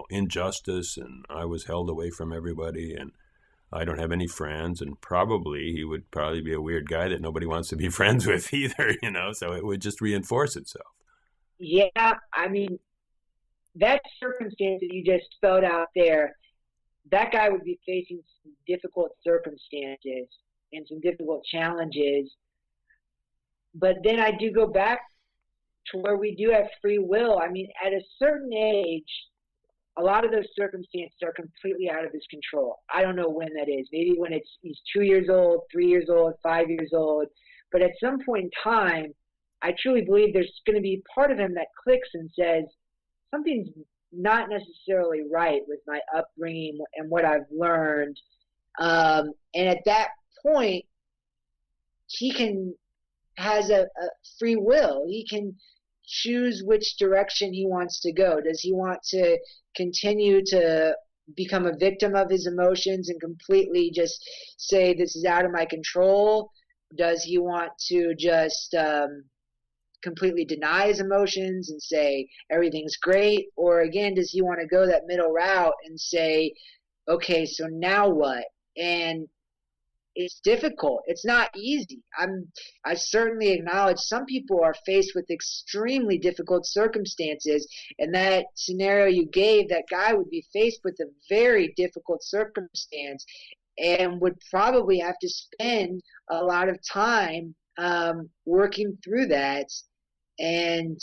injustice, and I was held away from everybody and I don't have any friends, and he would probably be a weird guy that nobody wants to be friends with either, you know, so it would just reinforce itself. Yeah. I mean, that circumstance that you just spelled out there, that guy would be facing some difficult circumstances and some difficult challenges. But then I do go back to where we do have free will. I mean, at a certain age, a lot of those circumstances are completely out of his control. I don't know when that is. Maybe when he's 2 years old, 3 years old, 5 years old. But at some point in time, I truly believe there's going to be part of him that clicks and says, something's not necessarily right with my upbringing and what I've learned. And at that point, he has a free will. He can choose which direction he wants to go. Does he want to continue to become a victim of his emotions and completely just say, this is out of my control? Does he want to just completely deny his emotions and say everything's great? Or again, does he want to go that middle route and say, okay, so now what? And it's difficult. It's not easy. I certainly acknowledge some people are faced with extremely difficult circumstances. And that scenario you gave, that guy would be faced with a very difficult circumstance and would probably have to spend a lot of time working through that. And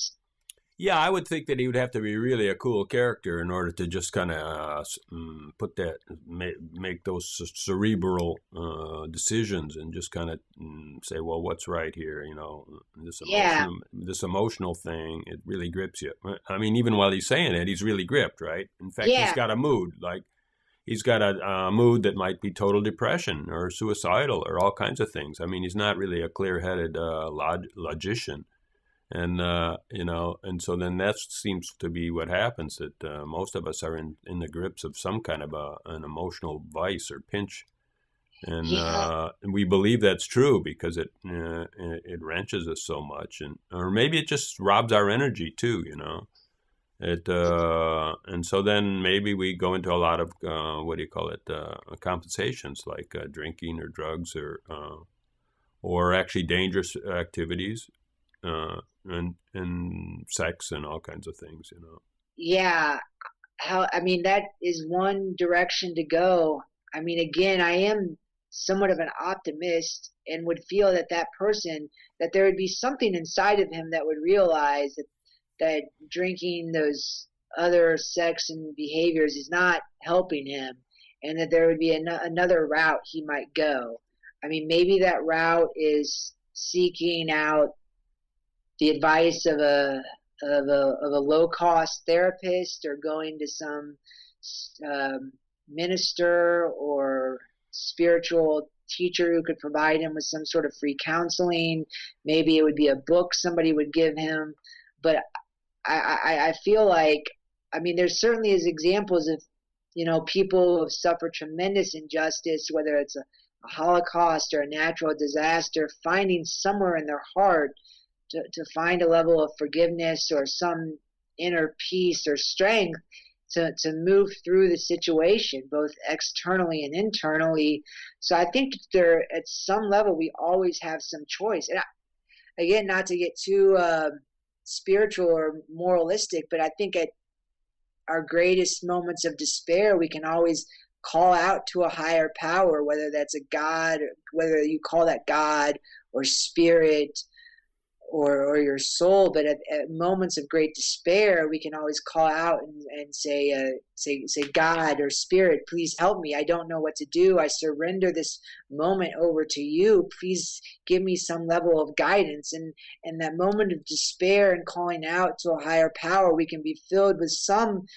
Yeah, I would think that he would have to be really a cool character in order to just kind of put that, make those cerebral decisions and just kind of say, well, what's right here? You know, yeah, this emotional thing, it really grips you. I mean, even while he's saying it, he's really gripped, right? In fact, he's yeah, got a mood, like he's got a mood that might be total depression or suicidal or all kinds of things. I mean, he's not really a clear-headed logician. And and so then that seems to be what happens, that most of us are in the grips of some kind of an emotional vice or pinch, yeah, and we believe that's true because it wrenches us so much, and or maybe it just robs our energy too, it and so then maybe we go into a lot of what do you call it, compensations like drinking or drugs or actually dangerous activities. And sex and all kinds of things. yeah. I mean, that is one direction to go. I mean, again, I am somewhat of an optimist and would feel that that person, that there would be something inside of him that would realize that drinking those other sex and behaviors is not helping him, and that there would be another route he might go. I mean, maybe that route is seeking out the advice of a low cost therapist, or going to some minister or spiritual teacher who could provide him with some sort of free counseling. Maybe it would be a book somebody would give him. But I feel like, I mean, there certainly is examples of, people who have suffered tremendous injustice, whether it's a Holocaust or a natural disaster, finding somewhere in their heart to find a level of forgiveness or some inner peace or strength to move through the situation, both externally and internally. So I think there, at some level, we always have some choice. And again, not to get too spiritual or moralistic, but I think at our greatest moments of despair, we can always call out to a higher power, whether that's a God, whether you call that God or spirit or your soul. But at moments of great despair, we can always call out and say God or spirit, please help me. I don't know what to do. I surrender this moment over to you. Please give me some level of guidance. And that moment of despair and calling out to a higher power, we can be filled with some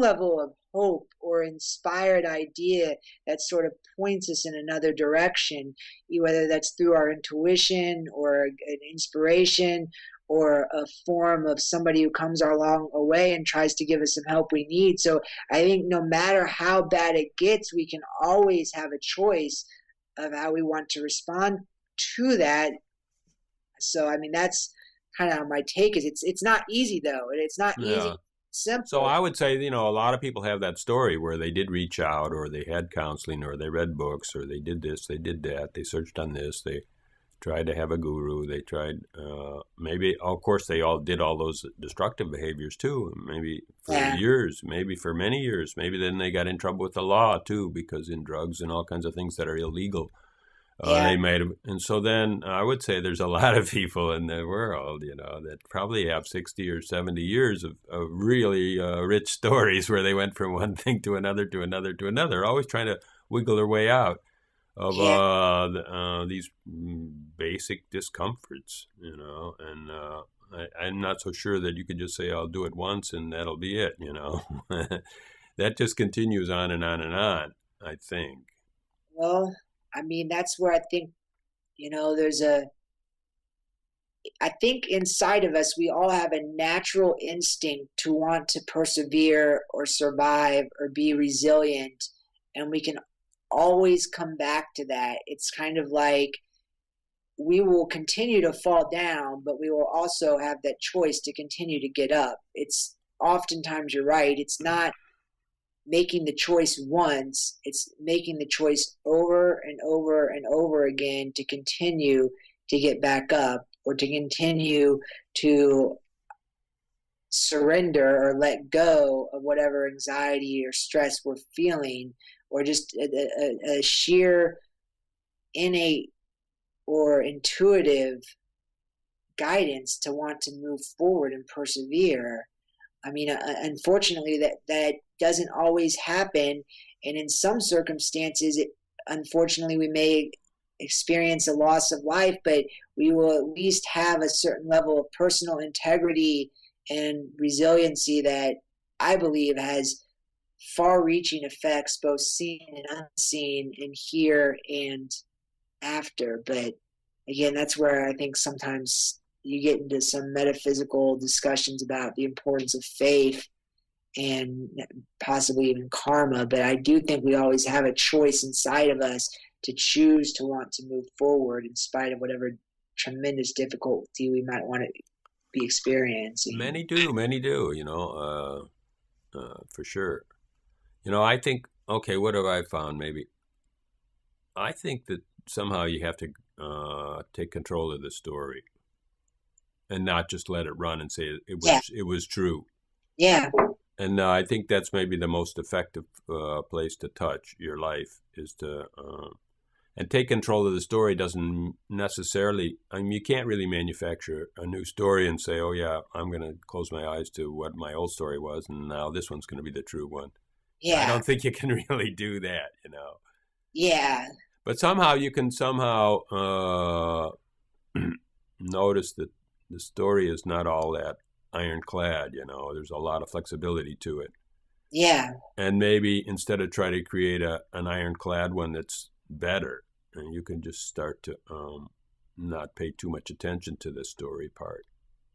level of hope or inspired idea that sort of points us in another direction, whether that's through our intuition or an inspiration or a form of somebody who comes along a way and tries to give us some help we need. So I think no matter how bad it gets, we can always have a choice of how we want to respond to that. So I mean, that's kind of how my take is. It's not easy though, and it's not easy. Yeah. Simple. So I would say, a lot of people have that story where they did reach out, or they had counseling, or they read books, or they did this, they did that, they searched on this, they tried to have a guru, they tried, maybe, of course, they all did all those destructive behaviors too, maybe for years, maybe for many years, maybe then they got in trouble with the law too, because in drugs and all kinds of things that are illegal. They made them. And so then I would say there's a lot of people in the world, that probably have 60 or 70 years of really rich stories where they went from one thing to another, to another, to another, always trying to wiggle their way out of these basic discomforts, and I'm not so sure that you could just say, I'll do it once and that'll be it, That just continues on and on and on, I think. Well, I mean, that's where I think, I think inside of us, we all have a natural instinct to want to persevere or survive or be resilient. And we can always come back to that. It's kind of like we will continue to fall down, but we will also have that choice to continue to get up. It's oftentimes, you're right, it's not making the choice once, it's making the choice over and over and over again to continue to get back up, or to continue to surrender or let go of whatever anxiety or stress we're feeling, or just a sheer innate or intuitive guidance to want to move forward and persevere. I mean, unfortunately, that doesn't always happen, and in some circumstances, unfortunately, we may experience a loss of life, but we will at least have a certain level of personal integrity and resiliency that I believe has far-reaching effects, both seen and unseen, in here and after. But again, that's where I think sometimes you get into some metaphysical discussions about the importance of faith and possibly even karma. But I do think we always have a choice inside of us to choose to want to move forward in spite of whatever tremendous difficulty we might want to be experiencing. Many do, for sure. I think, okay, what have I found? Maybe I think that somehow you have to take control of the story and not just let it run and say it was true. Yeah. And I think that's maybe the most effective place to touch your life, is to and take control of the story. Doesn't necessarily, I mean, you can't really manufacture a new story and say, oh yeah, I'm going to close my eyes to what my old story was, and now this one's going to be the true one. Yeah. I don't think you can really do that, Yeah. But somehow you can notice that the story is not all that ironclad, There's a lot of flexibility to it. Yeah. And maybe instead of trying to create an ironclad one that's better, and you can just start to not pay too much attention to the story part,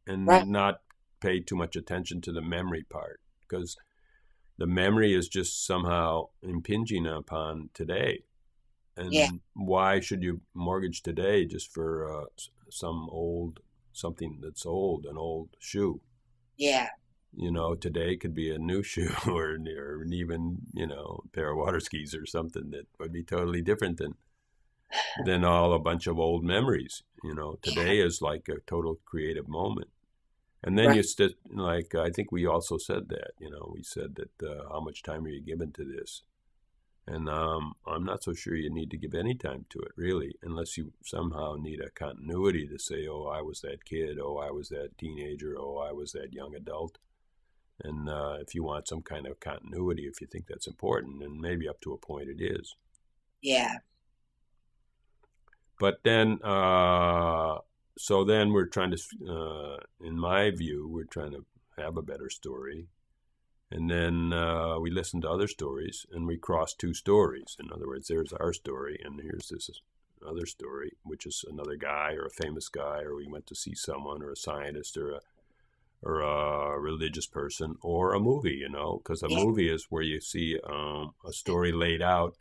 and not pay too much attention to the memory part, because the memory is just somehow impinging upon today. And why should you mortgage today just for something that's old, an old shoe? Yeah. Today could be a new shoe or even, a pair of water skis or something that would be totally different than a bunch of old memories. Today is like a total creative moment. And then I think we also said that, we said that how much time are you given to this? And I'm not so sure you need to give any time to it, really, unless you somehow need a continuity to say, oh, I was that kid, oh, I was that teenager, oh, I was that young adult. And if you want some kind of continuity, if you think that's important, and maybe up to a point it is. Yeah. But then, so then we're trying to, in my view, we're trying to have a better story. And then we listen to other stories, and we cross two stories. In other words, there's our story, and here's this other story, which is another guy or a famous guy, or we went to see someone, or a scientist, or a religious person, or a movie, because a movie is where you see a story laid out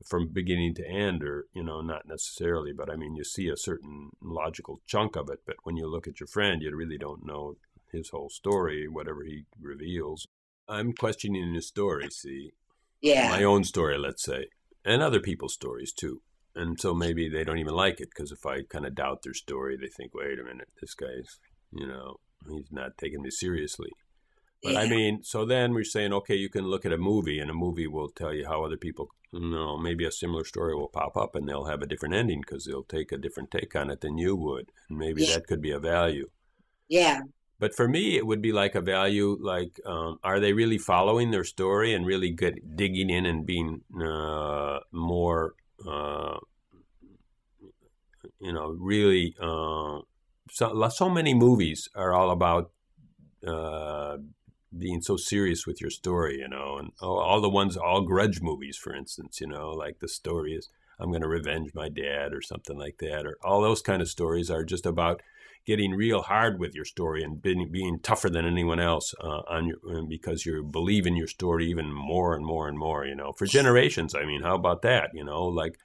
from beginning to end, or, not necessarily, but I mean, you see a certain logical chunk of it, but when you look at your friend, you really don't know his whole story, whatever he reveals. I'm questioning his story, see? Yeah. My own story, let's say, and other people's stories too. And so maybe they don't even like it, because if I kind of doubt their story, they think, wait a minute, this guy's, he's not taking me seriously. But I mean, so then we're saying, okay, you can look at a movie, and a movie will tell you how other people, maybe a similar story will pop up, and they'll have a different ending because they'll take a different take on it than you would. And maybe that could be a value. Yeah. But for me, it would be like a value, like, are they really following their story and really digging in and being more, really, so many movies are all about being so serious with your story, and all grudge movies, for instance, like the story is, I'm going to revenge my dad or something like that, or all those kind of stories are just about getting real hard with your story and being tougher than anyone else because you believe in your story even more and more and more, for generations. I mean, how about that? Like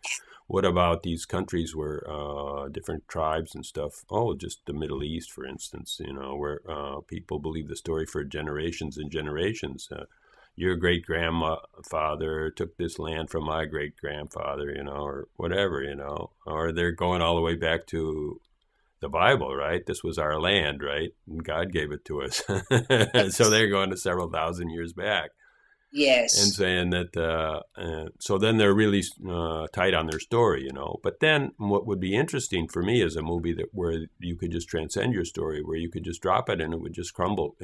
What about these countries where different tribes and stuff? Oh, just the Middle East, for instance, where people believe the story for generations and generations. Your great grandfather took this land from my great grandfather, or whatever, or they're going all the way back to the Bible, right? This was our land, right? And God gave it to us. So they're going to several thousand years back. And Yes. saying that, so then they're really tight on their story, But then what would be interesting for me is a movie where you could just transcend your story, where you could just drop it and it would just crumble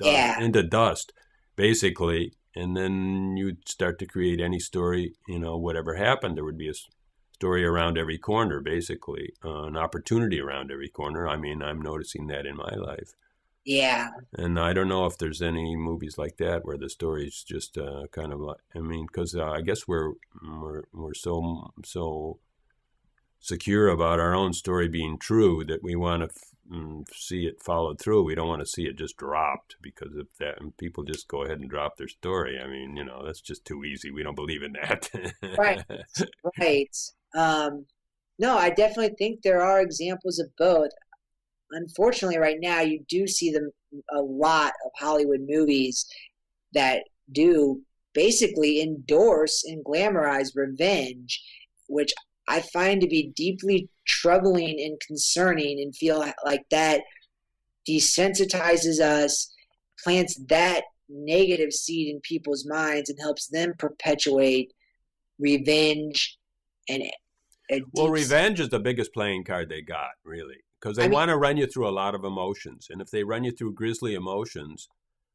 Yeah. into dust, basically. And then you'd start to create any story, whatever happened, there would be a story around every corner, basically, an opportunity around every corner. I mean, I'm noticing that in my life. Yeah. And I don't know if there's any movies like that where the story's just kind of like, I mean, because I guess we're so secure about our own story being true that we want to see it followed through. We don't want to see it just dropped, because if that and people just go ahead and drop their story, I mean, that's just too easy. We don't believe in that. Right. Right. No, I definitely think there are examples of both. Unfortunately, right now you do see a lot of Hollywood movies that do basically endorse and glamorize revenge, which I find to be deeply troubling and concerning, and feel like that desensitizes us, plants that negative seed in people's minds, and helps them perpetuate revenge and a Well, deep. revenge is the biggest playing card they got, really, because they I mean, want to run you through a lot of emotions, and if they run you through grisly emotions,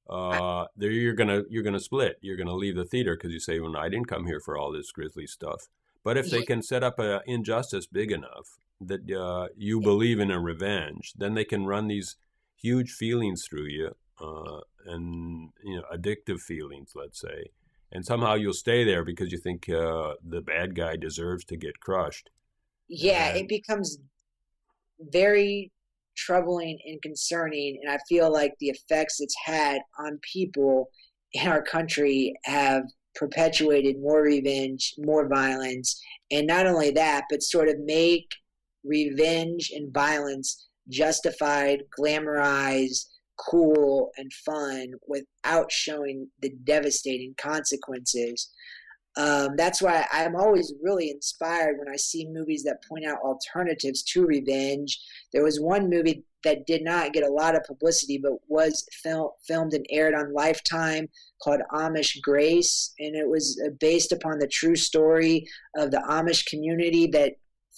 there you're gonna split. You're gonna leave the theater because you say, "Well, I didn't come here for all this grisly stuff." But if they can set up an injustice big enough that you believe in a revenge, then they can run these huge feelings through you, and addictive feelings, let's say, and somehow you'll stay there because you think the bad guy deserves to get crushed. yeah, it And becomes very troubling and concerning, and I feel like the effects it's had on people in our country have perpetuated more revenge, more violence, and not only that, but sort of make revenge and violence justified, glamorized, cool, and fun without showing the devastating consequences. That's why I'm always really inspired when I see movies that point out alternatives to revenge. There was one movie that did not get a lot of publicity, but was filmed and aired on Lifetime, called Amish Grace, and it was based upon the true story of the Amish community that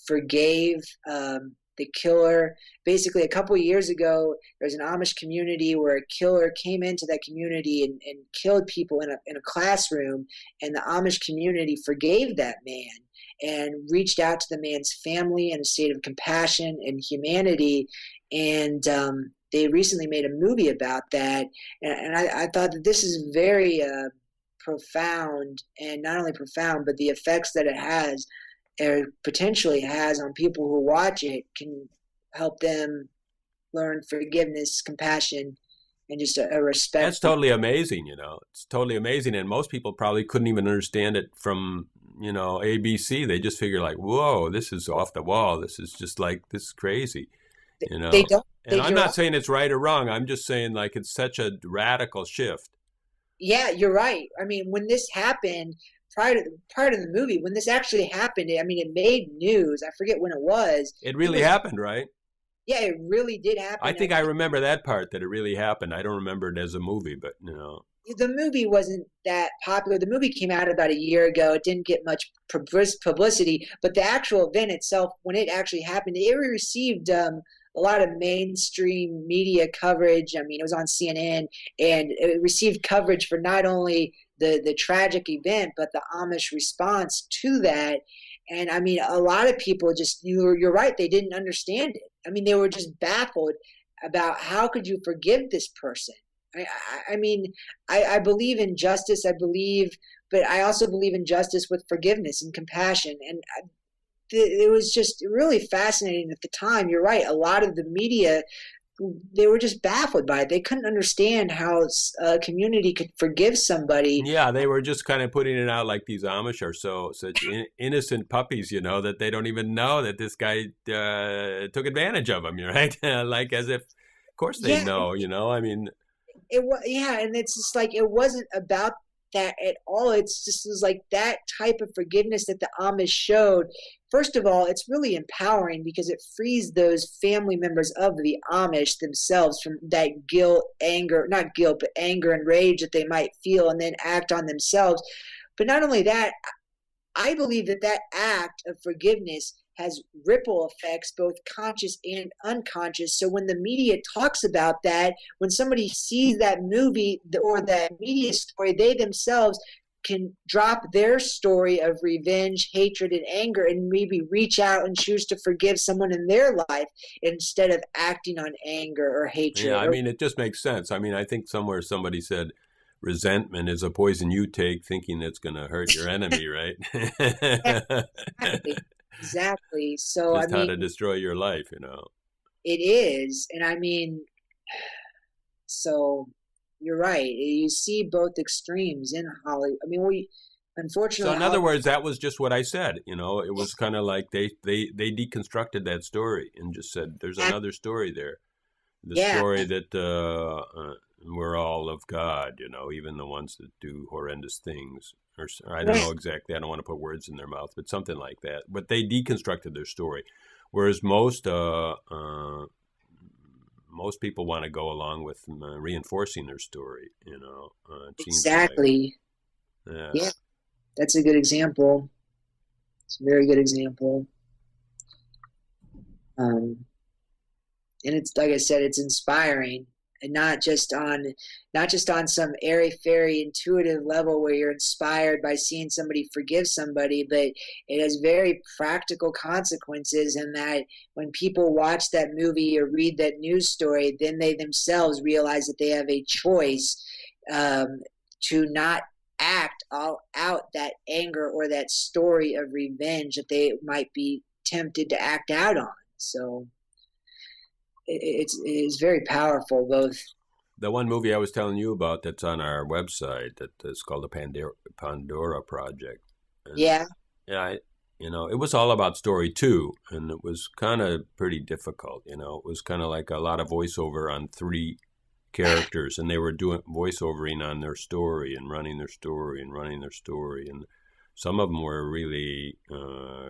forgave the killer. Basically, a couple of years ago, there was an Amish community where a killer came into that community and killed people in a classroom, and the Amish community forgave that man and reached out to the man's family in a state of compassion and humanity. And they recently made a movie about that. And I thought that this is very profound, and not only profound, but the effects that it has or potentially has on people who watch it can help them learn forgiveness, compassion, and just a respect. that's totally amazing, It's totally amazing. And most people probably couldn't even understand it from, ABC. They just figure like, whoa, this is off the wall. This is just like, this is crazy, They don't. And I'm not saying it's right or wrong. I'm just saying like it's such a radical shift. Yeah, you're right. I mean, when this happened, prior to the movie, when this actually happened, I mean, it made news. I forget when it was. It really happened, right? Yeah, it really did happen. I think I remember that part, that it really happened. I don't remember it as a movie, but the movie wasn't that popular. The movie came out about a year ago. It didn't get much publicity, but the actual event itself, when it actually happened, it received a lot of mainstream media coverage. I mean, it was on CNN, and it received coverage for not only the tragic event, but the Amish response to that. And I mean, a lot of people just, you're right, they didn't understand it. I mean, they were just baffled about how could you forgive this person? I mean, I believe in justice, but I also believe in justice with forgiveness and compassion. And it was just really fascinating at the time. You're right. A lot of the media they were just baffled by it. They couldn't understand how a community could forgive somebody. Yeah, they were just kind of putting it out like these Amish are such innocent puppies, that they don't even know that this guy took advantage of them, right? Like as if, of course they Yeah, know, I mean, it was, yeah, and it's just like it wasn't about that at all. It's just was like that type of forgiveness that the Amish showed. First of all, it's really empowering because it frees those family members of the Amish themselves from that guilt, anger, not guilt, but anger and rage that they might feel and then act on themselves. But not only that, I believe that that act of forgiveness has ripple effects, both conscious and unconscious. So when the media talks about that, when somebody sees that movie or that media story, they themselves can drop their story of revenge, hatred, and anger and maybe reach out and choose to forgive someone in their life instead of acting on anger or yeah, hatred. I mean, it just makes sense. I mean, I think somewhere somebody said resentment is a poison you take thinking it's going to hurt your enemy, right? Exactly. Exactly. So, I Just how mean, to destroy your life, it is. And I mean, so you're right. You see both extremes in Hollywood. I mean, So unfortunately, in other Hollywood, words, that was just what I said. It was kind of like they deconstructed that story and just said there's another story there. The yeah, story that we're all of God, even the ones that do horrendous things. Or I don't yeah, know exactly. I don't want to put words in their mouth, but something like that. But they deconstructed their story, whereas most people want to go along with reinforcing their story. It seems like, exactly. yeah. Yeah, that's a good example. It's a very good example. Um, and it's like I said, it's inspiring, and not just on some airy fairy intuitive level where you're inspired by seeing somebody forgive somebody, but it has very practical consequences. And that when people watch that movie or read that news story, then they themselves realize that they have a choice to not act all out that anger or that story of revenge that they might be tempted to act out on. So it's very powerful. Both. The one movie I was telling you about that's on our website that is called the Pandora Project. And Yeah. yeah, it was all about story too, and it was kind of pretty difficult. It was kind of like a lot of voiceover on three characters, and they were doing voiceovering on their story and running their story and running their story, and some of them were really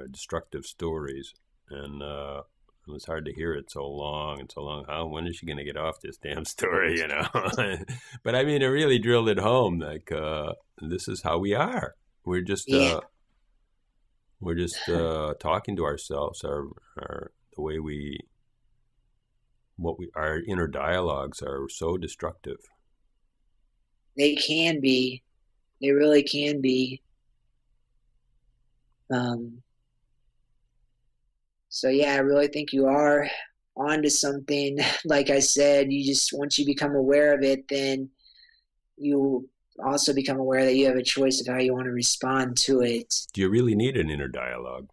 destructive stories, and it was hard to hear it so long and so long. When is she going to get off this damn story, But I mean, it really drilled it home. Like, this is how we are. We're just, Yeah. talking to ourselves. The way our inner dialogues are so destructive. They can be. They really can be. Um, so yeah, I really think you are onto something. Like I said, you just once you become aware of it, then you also become aware that you have a choice of how you want to respond to it. Do you really need an inner dialogue?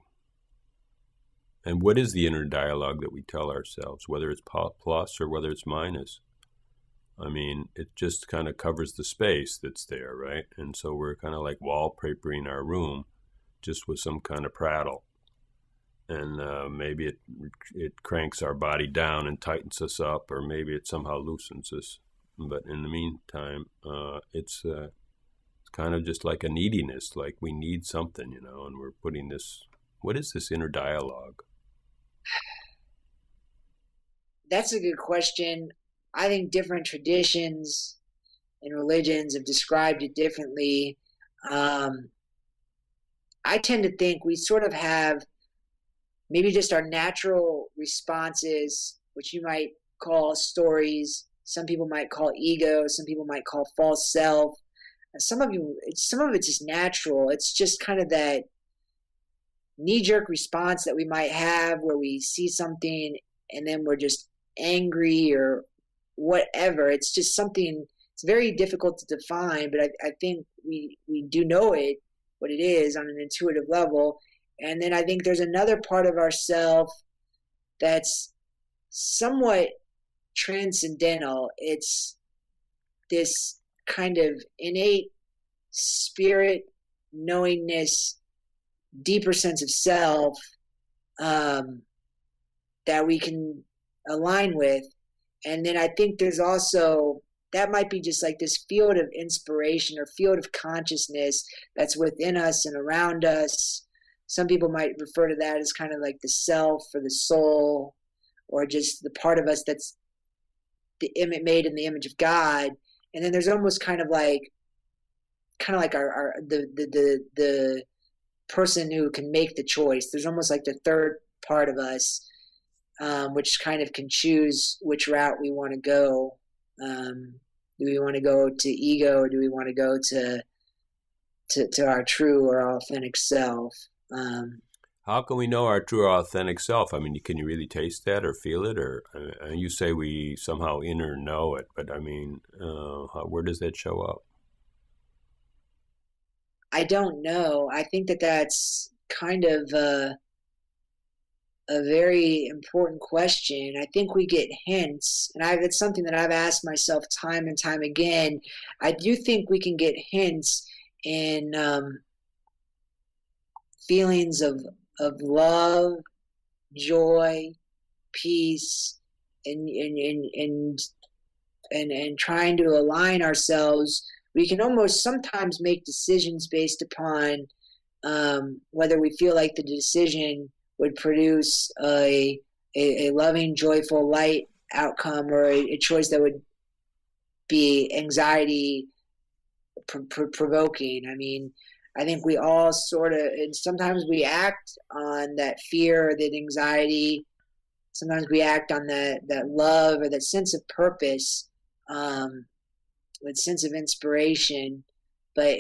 And what is the inner dialogue that we tell ourselves, whether it's plus or whether it's minus? I mean, it just kind of covers the space that's there, right? And so we're kind of like wallpapering our room just with some kind of prattle. And maybe it cranks our body down and tightens us up, or maybe it somehow loosens us. But in the meantime, it's kind of just like a neediness, like we need something, and we're putting this. What is this inner dialogue? That's a good question. I think different traditions and religions have described it differently. Um, I tend to think we sort of have maybe just our natural responses, which you might call stories. Some people might call ego. Some people might call false self. Some of it's just natural. It's just kind of that knee-jerk response that we might have where we see something and then we're just angry or whatever. It's just something. It's very difficult to define, but I think we do know it, what it is on an intuitive level. And then I think there's another part of ourself that's somewhat transcendental. It's this kind of innate spirit, knowingness, deeper sense of self, that we can align with. And then I think there's also, that might be just like this field of inspiration or field of consciousness that's within us and around us. Some people might refer to that as kind of like the self or the soul, or just the part of us that's made in the image of God. And then there's almost kind of like our the person who can make the choice. There's almost like the third part of us, which kind of can choose which route we want to go. Do we want to go to ego, or do we want to go to our true or authentic self? How can we know our true or authentic self? I mean, can you really taste that or feel it? Or you say we somehow inner know it, but I mean, where does that show up? I don't know. I think that's kind of a very important question. I think we get hints, and it's something that I've asked myself time and time again. I do think we can get hints in feelings of love, joy, peace, and trying to align ourselves. We can almost sometimes make decisions based upon whether we feel like the decision would produce a loving, joyful, light outcome, or a choice that would be anxiety provoking. I mean, I think we all sort of, and sometimes we act on that fear or that anxiety. Sometimes we act on that love or that sense of purpose, that sense of inspiration. But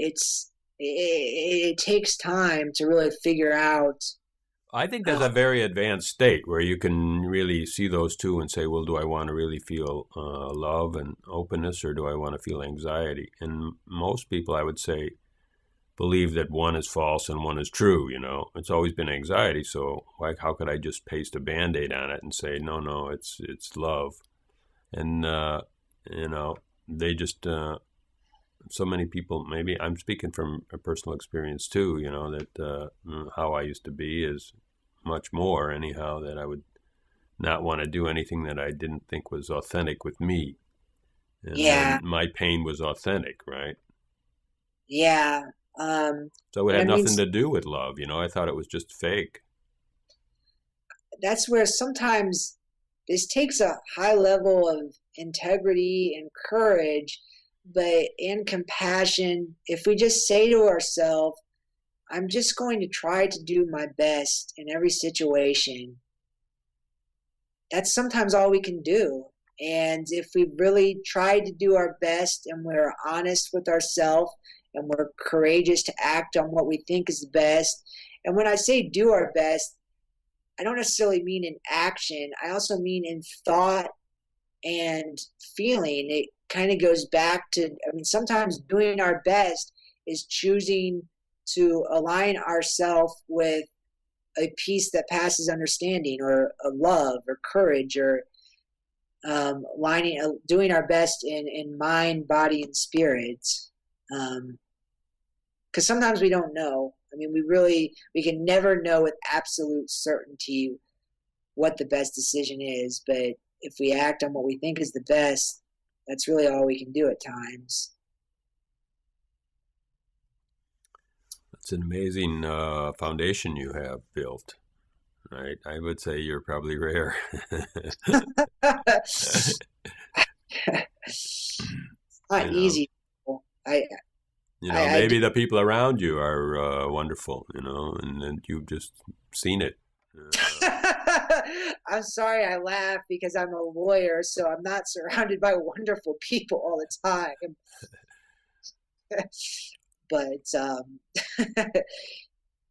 it takes time to really figure out. I think that's a very advanced state where you can really see those two and say, well, do I want to really feel love and openness, or do I want to feel anxiety? And most people, I would say, believe that one is false and one is true. You know, it's always been anxiety. So how could I just paste a Band-Aid on it and say, no, it's love? And, they just, so many people, maybe I'm speaking from a personal experience too, that how I used to be is much more anyhow, that I would not want to do anything that I didn't think was authentic with me. And Yeah. my pain was authentic, right? Yeah. So it had nothing to do with love, I thought it was just fake. That's where sometimes this takes a high level of integrity and courage, and compassion. If we just say to ourselves, I'm just going to try to do my best in every situation, that's sometimes all we can do. And if we really try to do our best and we're honest with ourselves and we're courageous to act on what we think is best, and when I say do our best, I don't necessarily mean in action. I also mean in thought and feeling. It kind of goes back to, sometimes doing our best is choosing to align ourselves with a peace that passes understanding, or a love or courage, or doing our best in mind, body, and spirit. Because sometimes we don't know. We can never know with absolute certainty what the best decision is, but if we act on what we think is the best, that's really all we can do at times. It's an amazing foundation you have built, right? I would say you're probably rare. It's not easy. Maybe the people around you are wonderful, and you've just seen it. I'm sorry I laugh because I'm a lawyer, so I'm not surrounded by wonderful people all the time. But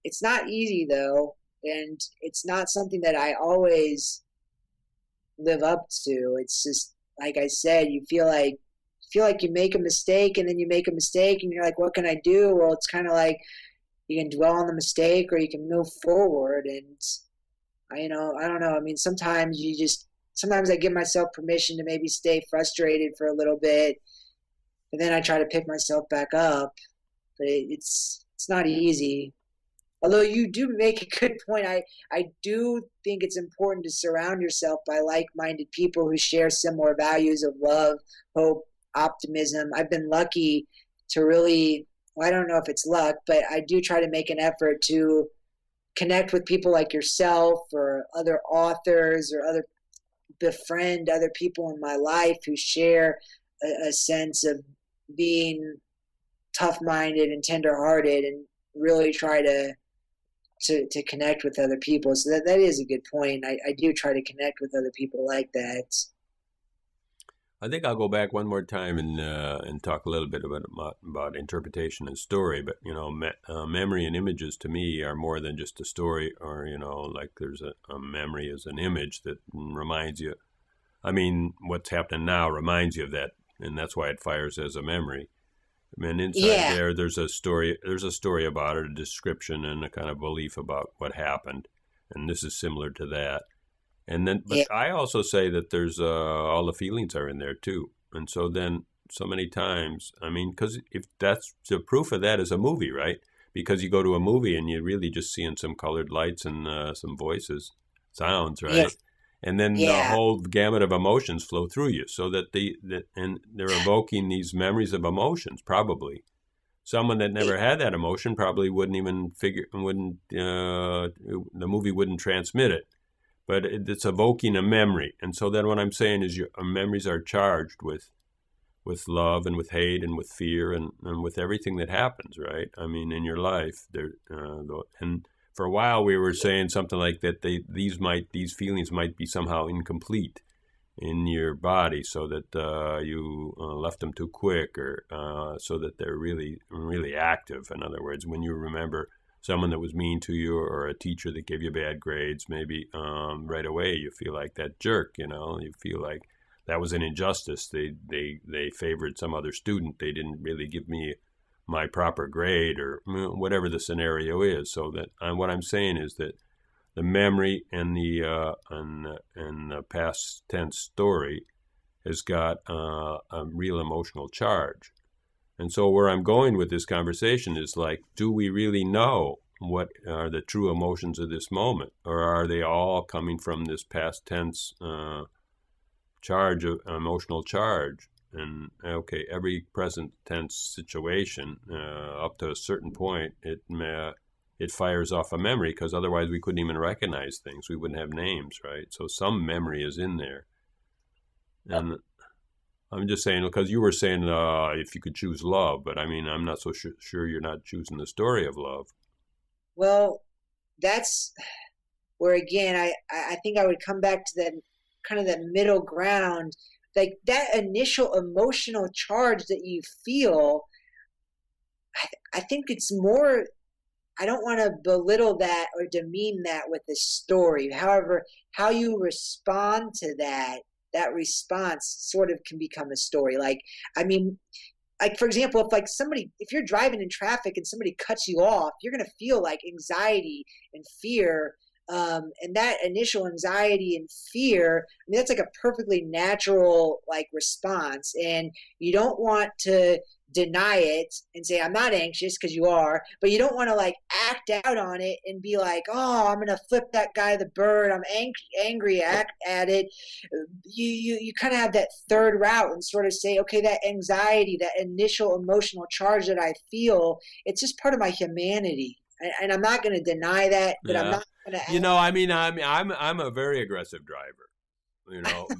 it's not easy, though, and it's not something that I always live up to. It's just, like I said, you feel like you make a mistake, and then you make a mistake, and you're like, what can I do? Well, it's kind of like you can dwell on the mistake, or you can move forward. And I don't know. Sometimes sometimes I give myself permission to maybe stay frustrated for a little bit, and then I try to pick myself back up. But it's not easy. Although you do make a good point, I do think it's important to surround yourself by like-minded people who share similar values of love, hope, optimism. I've been lucky to really, well, I don't know if it's luck, but I do try to make an effort to connect with people like yourself or other authors or befriend other people in my life who share a sense of being tough-minded and tender-hearted, and really try to connect with other people. So that is a good point. I do try to connect with other people like that. I think I'll go back one more time and talk a little bit about interpretation and story. But memory and images to me are more than just a story, or like there's a memory as an image that reminds you. I mean, what's happening now reminds you of that, and that's why it fires as a memory. And inside there's a story. There's a story about it, a description, and a kind of belief about what happened. And this is similar to that. And then, but I also say that there's all the feelings are in there too. And so then, so many times, I mean, because if that's the proof of that is a movie, right? Because you go to a movie and you're really just seeing some colored lights and some voices, sounds, right? Yes. And then the whole gamut of emotions flow through you, so that and they're evoking these memories of emotions. Probably, someone that never had that emotion probably wouldn't even the movie wouldn't transmit it. But it's evoking a memory, and so then what I'm saying is your memories are charged with love and with hate and with fear and with everything that happens, right? I mean, in your life, and for a while we were saying something like that these feelings might be somehow incomplete in your body, so that you left them too quick, or so that they're really, really active. In other words, when you remember someone that was mean to you, or a teacher that gave you bad grades, maybe right away you feel like that jerk, you feel like that was an injustice. They favored some other student. They didn't really give me my proper grade, or whatever the scenario is. So that what I'm saying is that the memory and the past tense story has got a real emotional charge. And so where I'm going with this conversation is like, do we really know what are the true emotions of this moment? Or are they all coming from this past tense emotional charge? And okay, every present tense situation, up to a certain point, it fires off a memory, because otherwise we couldn't even recognize things. We wouldn't have names, right? So some memory is in there. And I'm just saying, because you were saying if you could choose love, but I mean, I'm not so sure you're not choosing the story of love. Well, that's where, again, I think I would come back to that kind of that middle ground, like that initial emotional charge that you feel. I think it's more, I don't want to belittle that or demean that with the story. However, how you respond to that response sort of can become a story. Like, I mean, like, for example, if you're driving in traffic and somebody cuts you off, you're going to feel like anxiety and fear. And that initial anxiety and fear, I mean, that's like a perfectly natural like response. And you don't want to deny it and say, I'm not anxious, because you are, but you don't want to like act out on it and be like, oh, I'm going to flip that guy the bird. I'm angry at it. You kind of have that third route and sort of say, okay, that anxiety, that initial emotional charge that I feel, it's just part of my humanity. And I'm not going to deny that, but I'm not going to. I mean, I'm a very aggressive driver,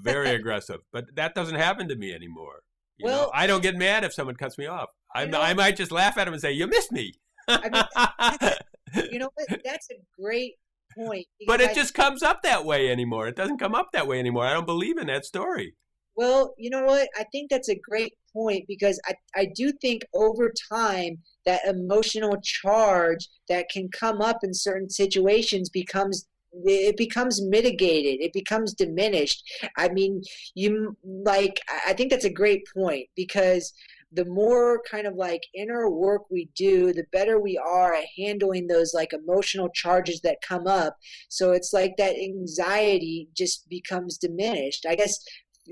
very aggressive, but that doesn't happen to me anymore. I don't get mad if someone cuts me off. I might just laugh at him and say, "You missed me." I mean, you know what? That's a great point. But it just comes up that way anymore. It doesn't come up that way anymore. I don't believe in that story. Well, you know what? I think that's a great point, because I do think over time that emotional charge that can come up in certain situations becomes mitigated. It becomes diminished. I mean, I think that's a great point, because the more kind of like inner work we do, the better we are at handling those like emotional charges that come up. So it's like that anxiety just becomes diminished. I guess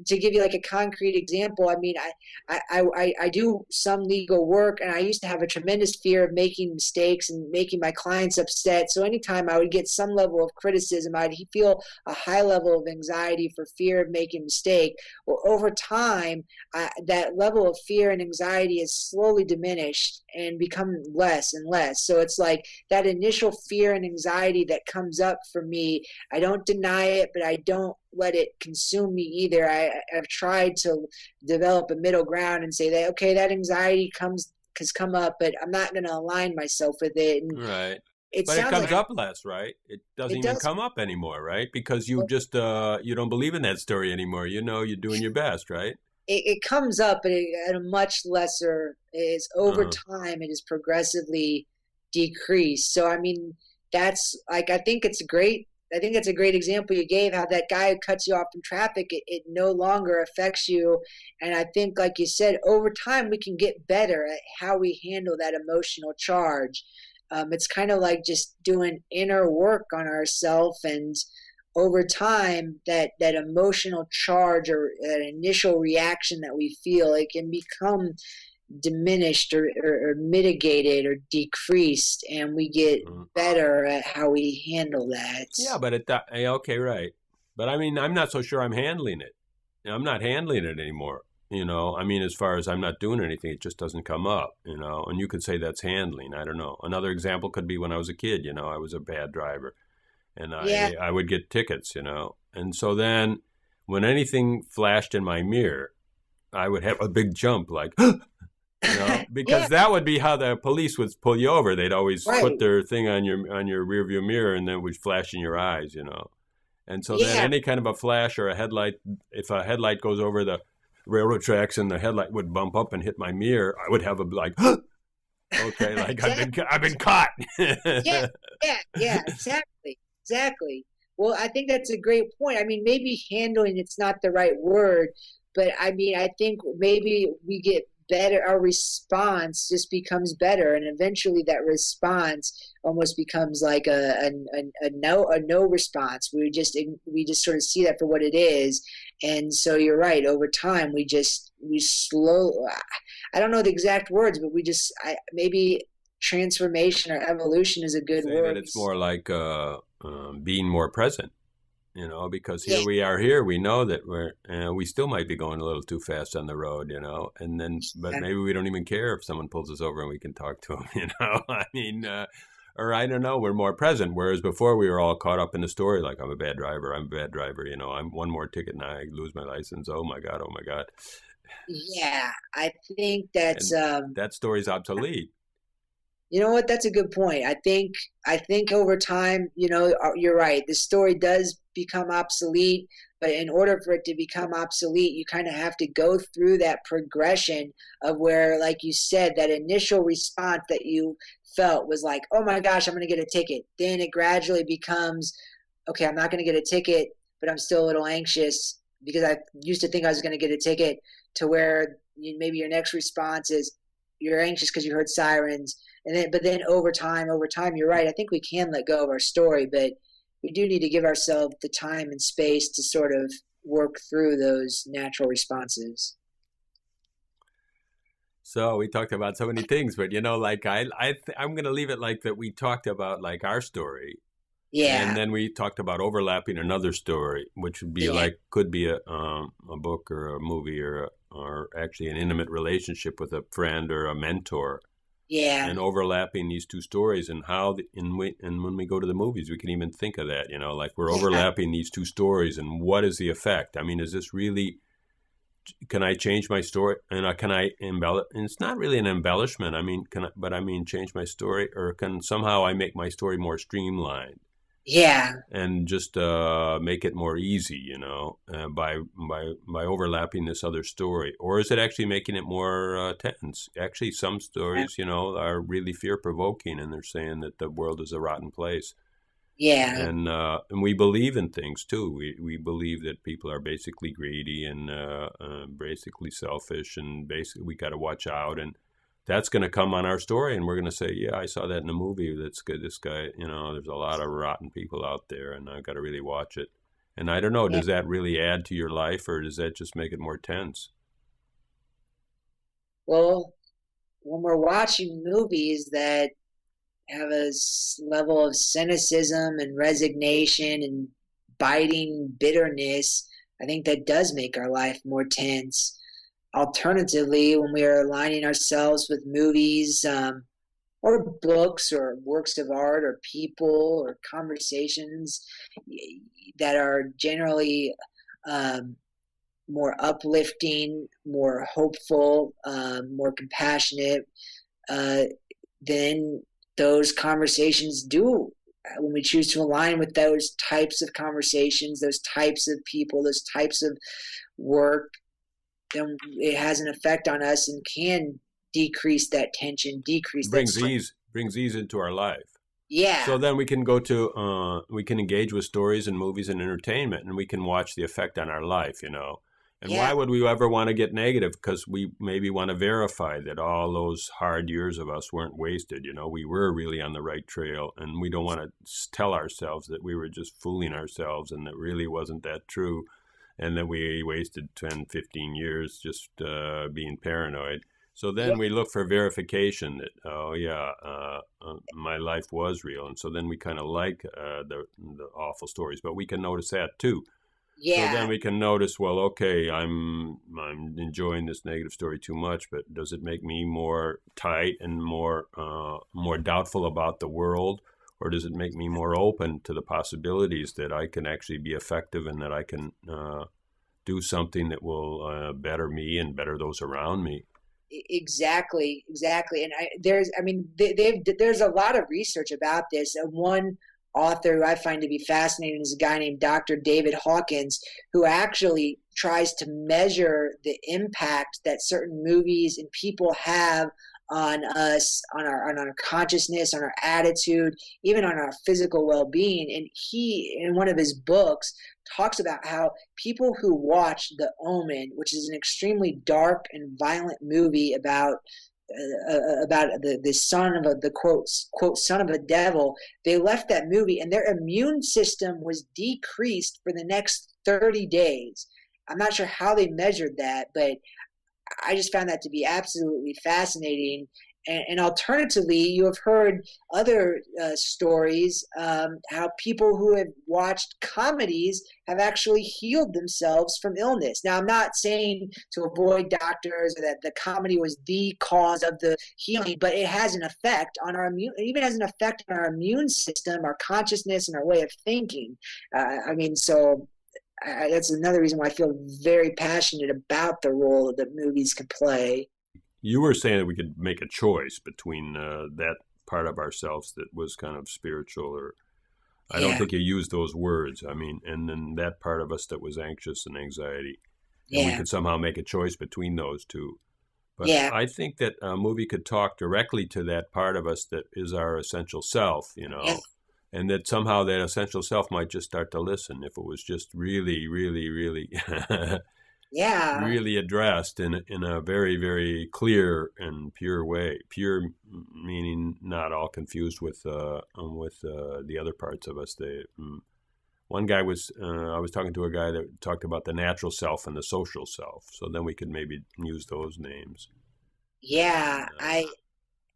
to give you like a concrete example, I mean, I do some legal work, and I used to have a tremendous fear of making mistakes and making my clients upset. So anytime I would get some level of criticism, I'd feel a high level of anxiety for fear of making a mistake. Well, over time, that level of fear and anxiety is slowly diminished and become less and less. So it's like that initial fear and anxiety that comes up for me, I don't deny it, but I don't let it consume me either. I've tried to develop a middle ground and say that, okay, that anxiety has come up, but I'm not going to align myself with it. And Right. it But it sounds comes like up less, right? It doesn't it even does. come up anymore, right? Because you just you don't believe in that story anymore. You know you're doing your best, right? It comes up at a much lesser, is over Uh-huh. time, it is progressively decreased. So, I mean, that's like, I think that's a great example you gave, how that guy who cuts you off in traffic, it no longer affects you. And I think, like you said, over time, we can get better at how we handle that emotional charge. It's kind of like just doing inner work on ourselves, and over time, that emotional charge or that initial reaction that we feel, it can become diminished or mitigated or decreased, and we get Uh-huh. better at how we handle that. Yeah, but okay, right. But I mean, I'm not so sure I'm handling it. I'm not handling it anymore. I mean, as far as I'm not doing anything, it just doesn't come up, and you could say that's handling. I don't know. Another example could be when I was a kid, I was a bad driver, and Yeah, I would get tickets. And so then when anything flashed in my mirror, I would have a big jump like, yeah, because that would be how the police would pull you over. They'd always put right. their thing on your rear view mirror, and then it would flash in your eyes. And so then Yeah, any kind of a flash or a headlight, if a headlight goes over the railroad tracks and the headlight would bump up and hit my mirror, I would have a like, okay, like exactly. I've been caught. Yeah, yeah, exactly. Well, I think that's a great point. I mean, maybe handling it's not the right word, but I mean, I think maybe we get better. Our response just becomes better, and eventually, that response almost becomes like a no response. We just sort of see that for what it is, and so you're right. Over time, we slow. I don't know the exact words, but maybe transformation or evolution is a good Say that word. it's more like being more present. Because Yeah, here we are here, we know that we still might be going a little too fast on the road, and then, but maybe we don't even care if someone pulls us over and we can talk to them. I mean, or I don't know, we're more present. Whereas before we were all caught up in the story, like I'm a bad driver, I'm one more ticket and I lose my license. Oh my God, oh my God. yeah. I think that's And that story's obsolete. you know what? That's a good point. I think over time, you're right. The story does become obsolete, but in order for it to become obsolete, you kind of have to go through that progression of where, like you said, that initial response that you felt was like, "Oh my gosh, I'm going to get a ticket." Then it gradually becomes, "Okay, I'm not going to get a ticket, but I'm still a little anxious because I used to think I was going to get a ticket." To where maybe your next response is you're anxious because you heard sirens, but then over time, you're right. I think we can let go of our story, but we do need to give ourselves the time and space to sort of work through those natural responses. So we talked about so many things, but like I'm going to leave it like that. We talked about like our story, and Yeah, then we talked about overlapping another story, which would be yeah, like could be a book or a movie or actually an intimate relationship with a friend or a mentor, yeah, and overlapping these two stories, and and when we go to the movies, we can even think of that. Like we're yeah, overlapping these two stories, and what is the effect? I mean, is this really? Can I change my story? And can I embellish? And it's not really an embellishment. I mean, but I mean, change my story, or can somehow I make my story more streamlined? yeah. And just make it more easy, by overlapping this other story, or is it actually making it more tense? Actually, some stories, are really fear provoking, and they're saying that the world is a rotten place. And we believe in things too. We believe that people are basically greedy and basically selfish, and basically we got to watch out. And that's going to come on our story, and we're going to say, "Yeah, I saw that in a movie. That's good. This guy, there's a lot of rotten people out there, and I've got to really watch it." And I don't know, Yeah. does that really add to your life, or does that just make it more tense? Well, when we're watching movies that have a level of cynicism and resignation and biting bitterness, I think that does make our life more tense. Alternatively, when we are aligning ourselves with movies, or books or works of art or people or conversations that are generally um, more uplifting, more hopeful, more compassionate, uh, then those conversations do. When we choose to align with those types of conversations, those types of people, those types of work, then it has an effect on us and can decrease that tension, decrease that stress. Brings ease into our life. Yeah, So then we can we can engage with stories and movies and entertainment, and we can watch the effect on our life. And yeah, why would we ever want to get negative? Because we maybe want to verify that all those hard years of us weren't wasted. We were really on the right trail, and we don't want to tell ourselves that we were just fooling ourselves and that really wasn't that true, and that we wasted 10, 15 years just being paranoid. So yeah, then we look for verification that, oh yeah, my life was real, and so then we kind of like the awful stories, but we can notice that too. So then yeah. we can notice, well, okay, I'm enjoying this negative story too much, but does it make me more tight and more doubtful about the world, or does it make me more open to the possibilities that I can actually be effective and that I can do something that will better me and better those around me? Exactly, exactly. And there's a lot of research about this. One author who I find to be fascinating is a guy named Dr. David Hawkins, who actually tries to measure the impact that certain movies and people have on us, on our consciousness, on our attitude, even on our physical well-being. And he, in one of his books, talks about how people who watch The Omen, which is an extremely dark and violent movie about the son of the quote son of a devil, they left that movie and their immune system was decreased for the next 30 days. I'm not sure how they measured that, but I just found that to be absolutely fascinating. And alternatively, you have heard other stories, how people who have watched comedies have actually healed themselves from illness. Now, I'm not saying to avoid doctors or that the comedy was the cause of the healing, but it has an effect on our immune. It even has an effect on our immune system, our consciousness, and our way of thinking. So that's another reason why I feel very passionate about the role that movies can play. You were saying that we could make a choice between that part of ourselves that was kind of spiritual, or I don't Yeah, think you used those words. I mean, and then that part of us that was anxious and anxiety, and we yeah, could somehow make a choice between those two. But yeah, I think that a movie could talk directly to that part of us that is our essential self, yeah, and that somehow that essential self might just start to listen if it was just really, really, really yeah. really addressed in a very, very clear and pure way. Pure meaning not all confused with the other parts of us. One guy was I was talking to a guy that talked about the natural self and the social self. So then we could maybe use those names. Yeah, And I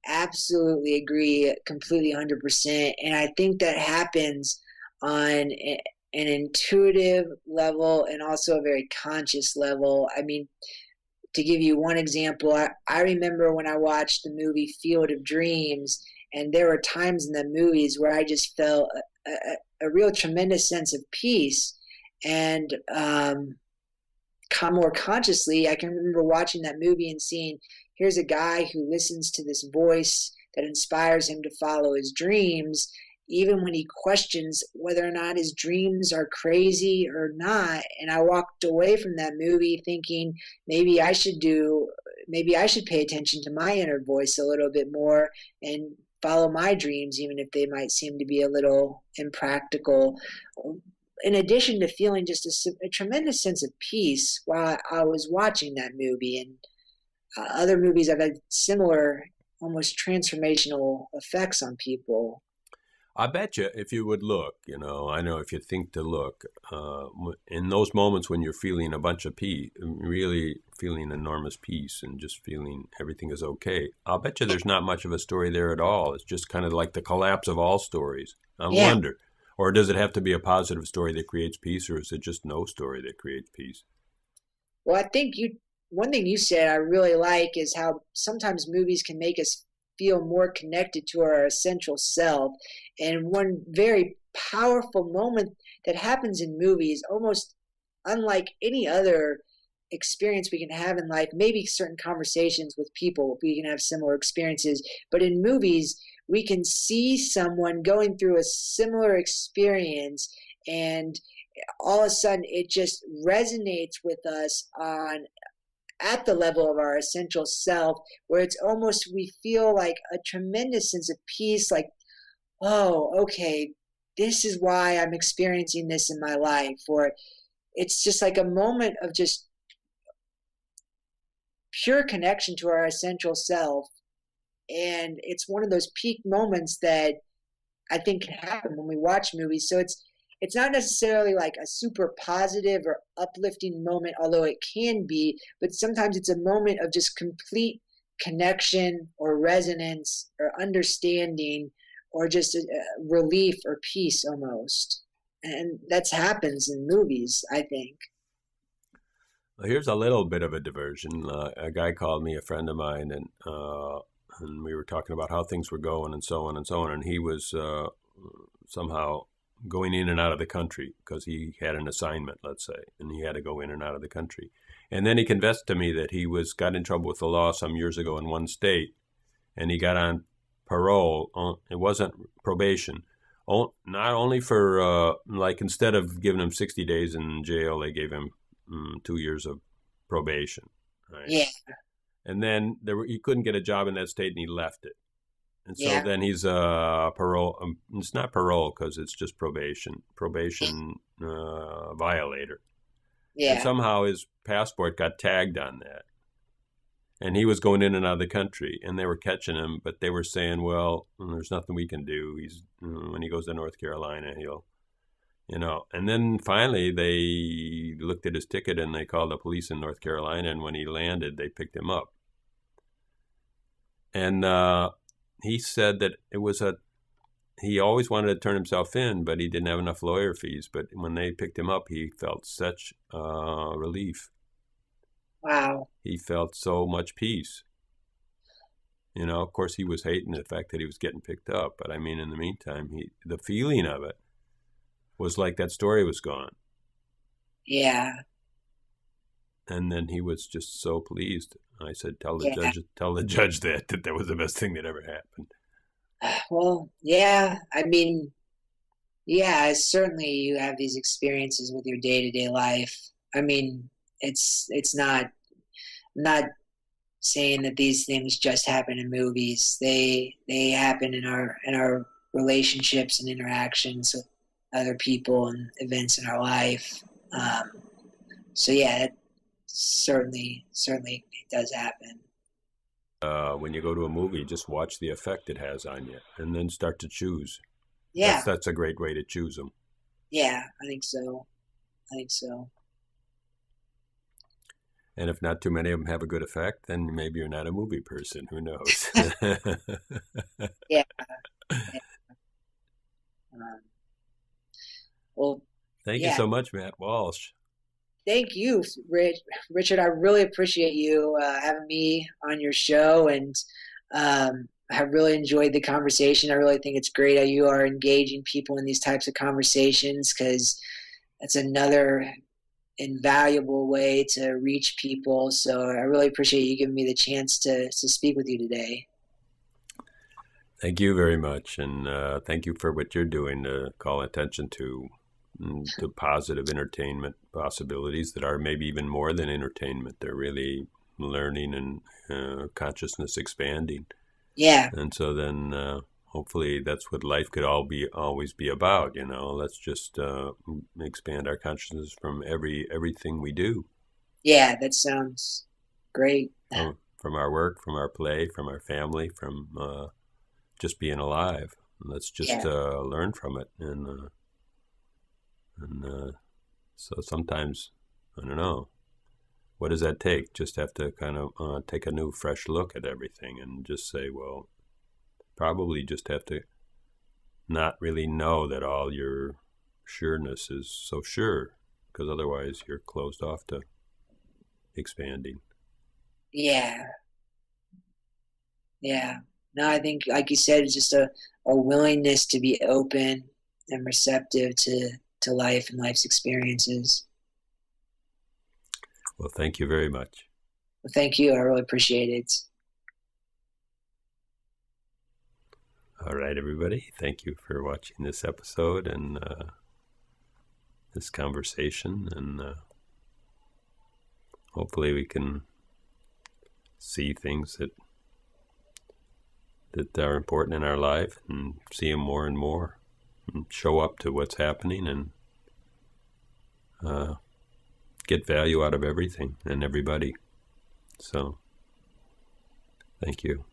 absolutely agree completely 100%. And I think that happens on an intuitive level and also a very conscious level. I mean, to give you one example, I remember when I watched the movie Field of Dreams, and there were times in the movies where I just felt a real tremendous sense of peace. And more consciously, I can remember watching that movie and seeing here's a guy who listens to this voice that inspires him to follow his dreams, even when he questions whether or not his dreams are crazy or not. And I walked away from that movie thinking maybe I should pay attention to my inner voice a little bit more and follow my dreams, even if they might seem to be a little impractical. In addition to feeling just a tremendous sense of peace while I was watching that movie, and other movies I've had similar, almost transformational effects on people. I bet you if you would look, I know if you think to look, in those moments when you're feeling a bunch of peace, really feeling enormous peace and just feeling everything is okay, I'll bet you there's not much of a story there at all. It's just kind of like the collapse of all stories. I wonder. Or does it have to be a positive story that creates peace, or is it just no story that creates peace? Well, I think one thing you said I really like is how sometimes movies can make us feel more connected to our essential self. And one very powerful moment that happens in movies, almost unlike any other experience we can have in life, maybe certain conversations with people, we can have similar experiences, but in movies, we can see someone going through a similar experience, and all of a sudden it just resonates with us at the level of our essential self, where it's almost, we feel like a tremendous sense of peace, like, oh, okay, this is why I'm experiencing this in my life. Or it's just like a moment of just pure connection to our essential self. And it's one of those peak moments that I think can happen when we watch movies. So it's not necessarily like a super positive or uplifting moment, although it can be, but sometimes it's a moment of just complete connection or resonance or understanding, or just a relief or peace almost. And that happens in movies, I think. Well, here's a little bit of a diversion. A guy called me, a friend of mine, and we were talking about how things were going and so on and so on. And he was somehow going in and out of the country because he had an assignment, let's say, and he had to go in and out of the country. And then he confessed to me that he got in trouble with the law some years ago in one state, and he got on parole. It wasn't probation. Not only for, like, instead of giving him 60 days in jail, they gave him 2 years of probation. Right? Yeah. And then he couldn't get a job in that state, and he left it. And so then he's parole. It's not parole because it's just probation violator. Yeah. And somehow his passport got tagged on that. And he was going in and out of the country, and they were catching him, but they were saying, well, there's nothing we can do. He's when he goes to North Carolina, he'll, And then finally they looked at his ticket and they called the police in North Carolina, and when he landed, they picked him up. And he said that he always wanted to turn himself in, but he didn't have enough lawyer fees. But when they picked him up, he felt such relief. Wow. He felt so much peace. Of course, he was hating the fact that he was getting picked up. But I mean, in the meantime, the feeling of it was like that story was gone. Yeah. And then he was just so pleased. I said, tell the judge that was the best thing that ever happened. Well, yeah. I mean, yeah, certainly you have these experiences with your day-to-day life. I mean, it's not, I'm not saying that these things just happen in movies. They happen in our relationships and interactions with other people and events in our life. So yeah, it certainly it does happen. When you go to a movie, just watch the effect it has on you, and then start to choose. Yeah, that's a great way to choose them. Yeah, I think so. And if not too many of them have a good effect, then maybe you're not a movie person. Who knows? Yeah. Well, thank you so much, Matt Walsh. Thank you, Richard. I really appreciate you having me on your show, and I really enjoyed the conversation. I really think it's great how you are engaging people in these types of conversations, because that's another invaluable way to reach people. So I really appreciate you giving me the chance to speak with you today. Thank you very much, and thank you for what you're doing to call attention to positive entertainment possibilities that are maybe even more than entertainment. They're really learning and consciousness expanding. Yeah. And so then hopefully that's what life could always be about. Let's just expand our consciousness from everything we do. Yeah, that sounds great. From our work, from our play, from our family, from just being alive. Let's just learn from it, and so sometimes, I don't know, what does that take? Just have to kind of take a new, fresh look at everything and just say, well, probably just have to not really know that all your sureness is so sure, because otherwise you're closed off to expanding. Yeah. Yeah. No, I think, like you said, it's just a willingness to be open and receptive to life and life's experiences. Well, thank you very much. Well, thank you. I really appreciate it. All right, everybody. Thank you for watching this episode and this conversation. And hopefully we can see things that are important in our life and see them more and more and show up to what's happening and get value out of everything and everybody. So, thank you.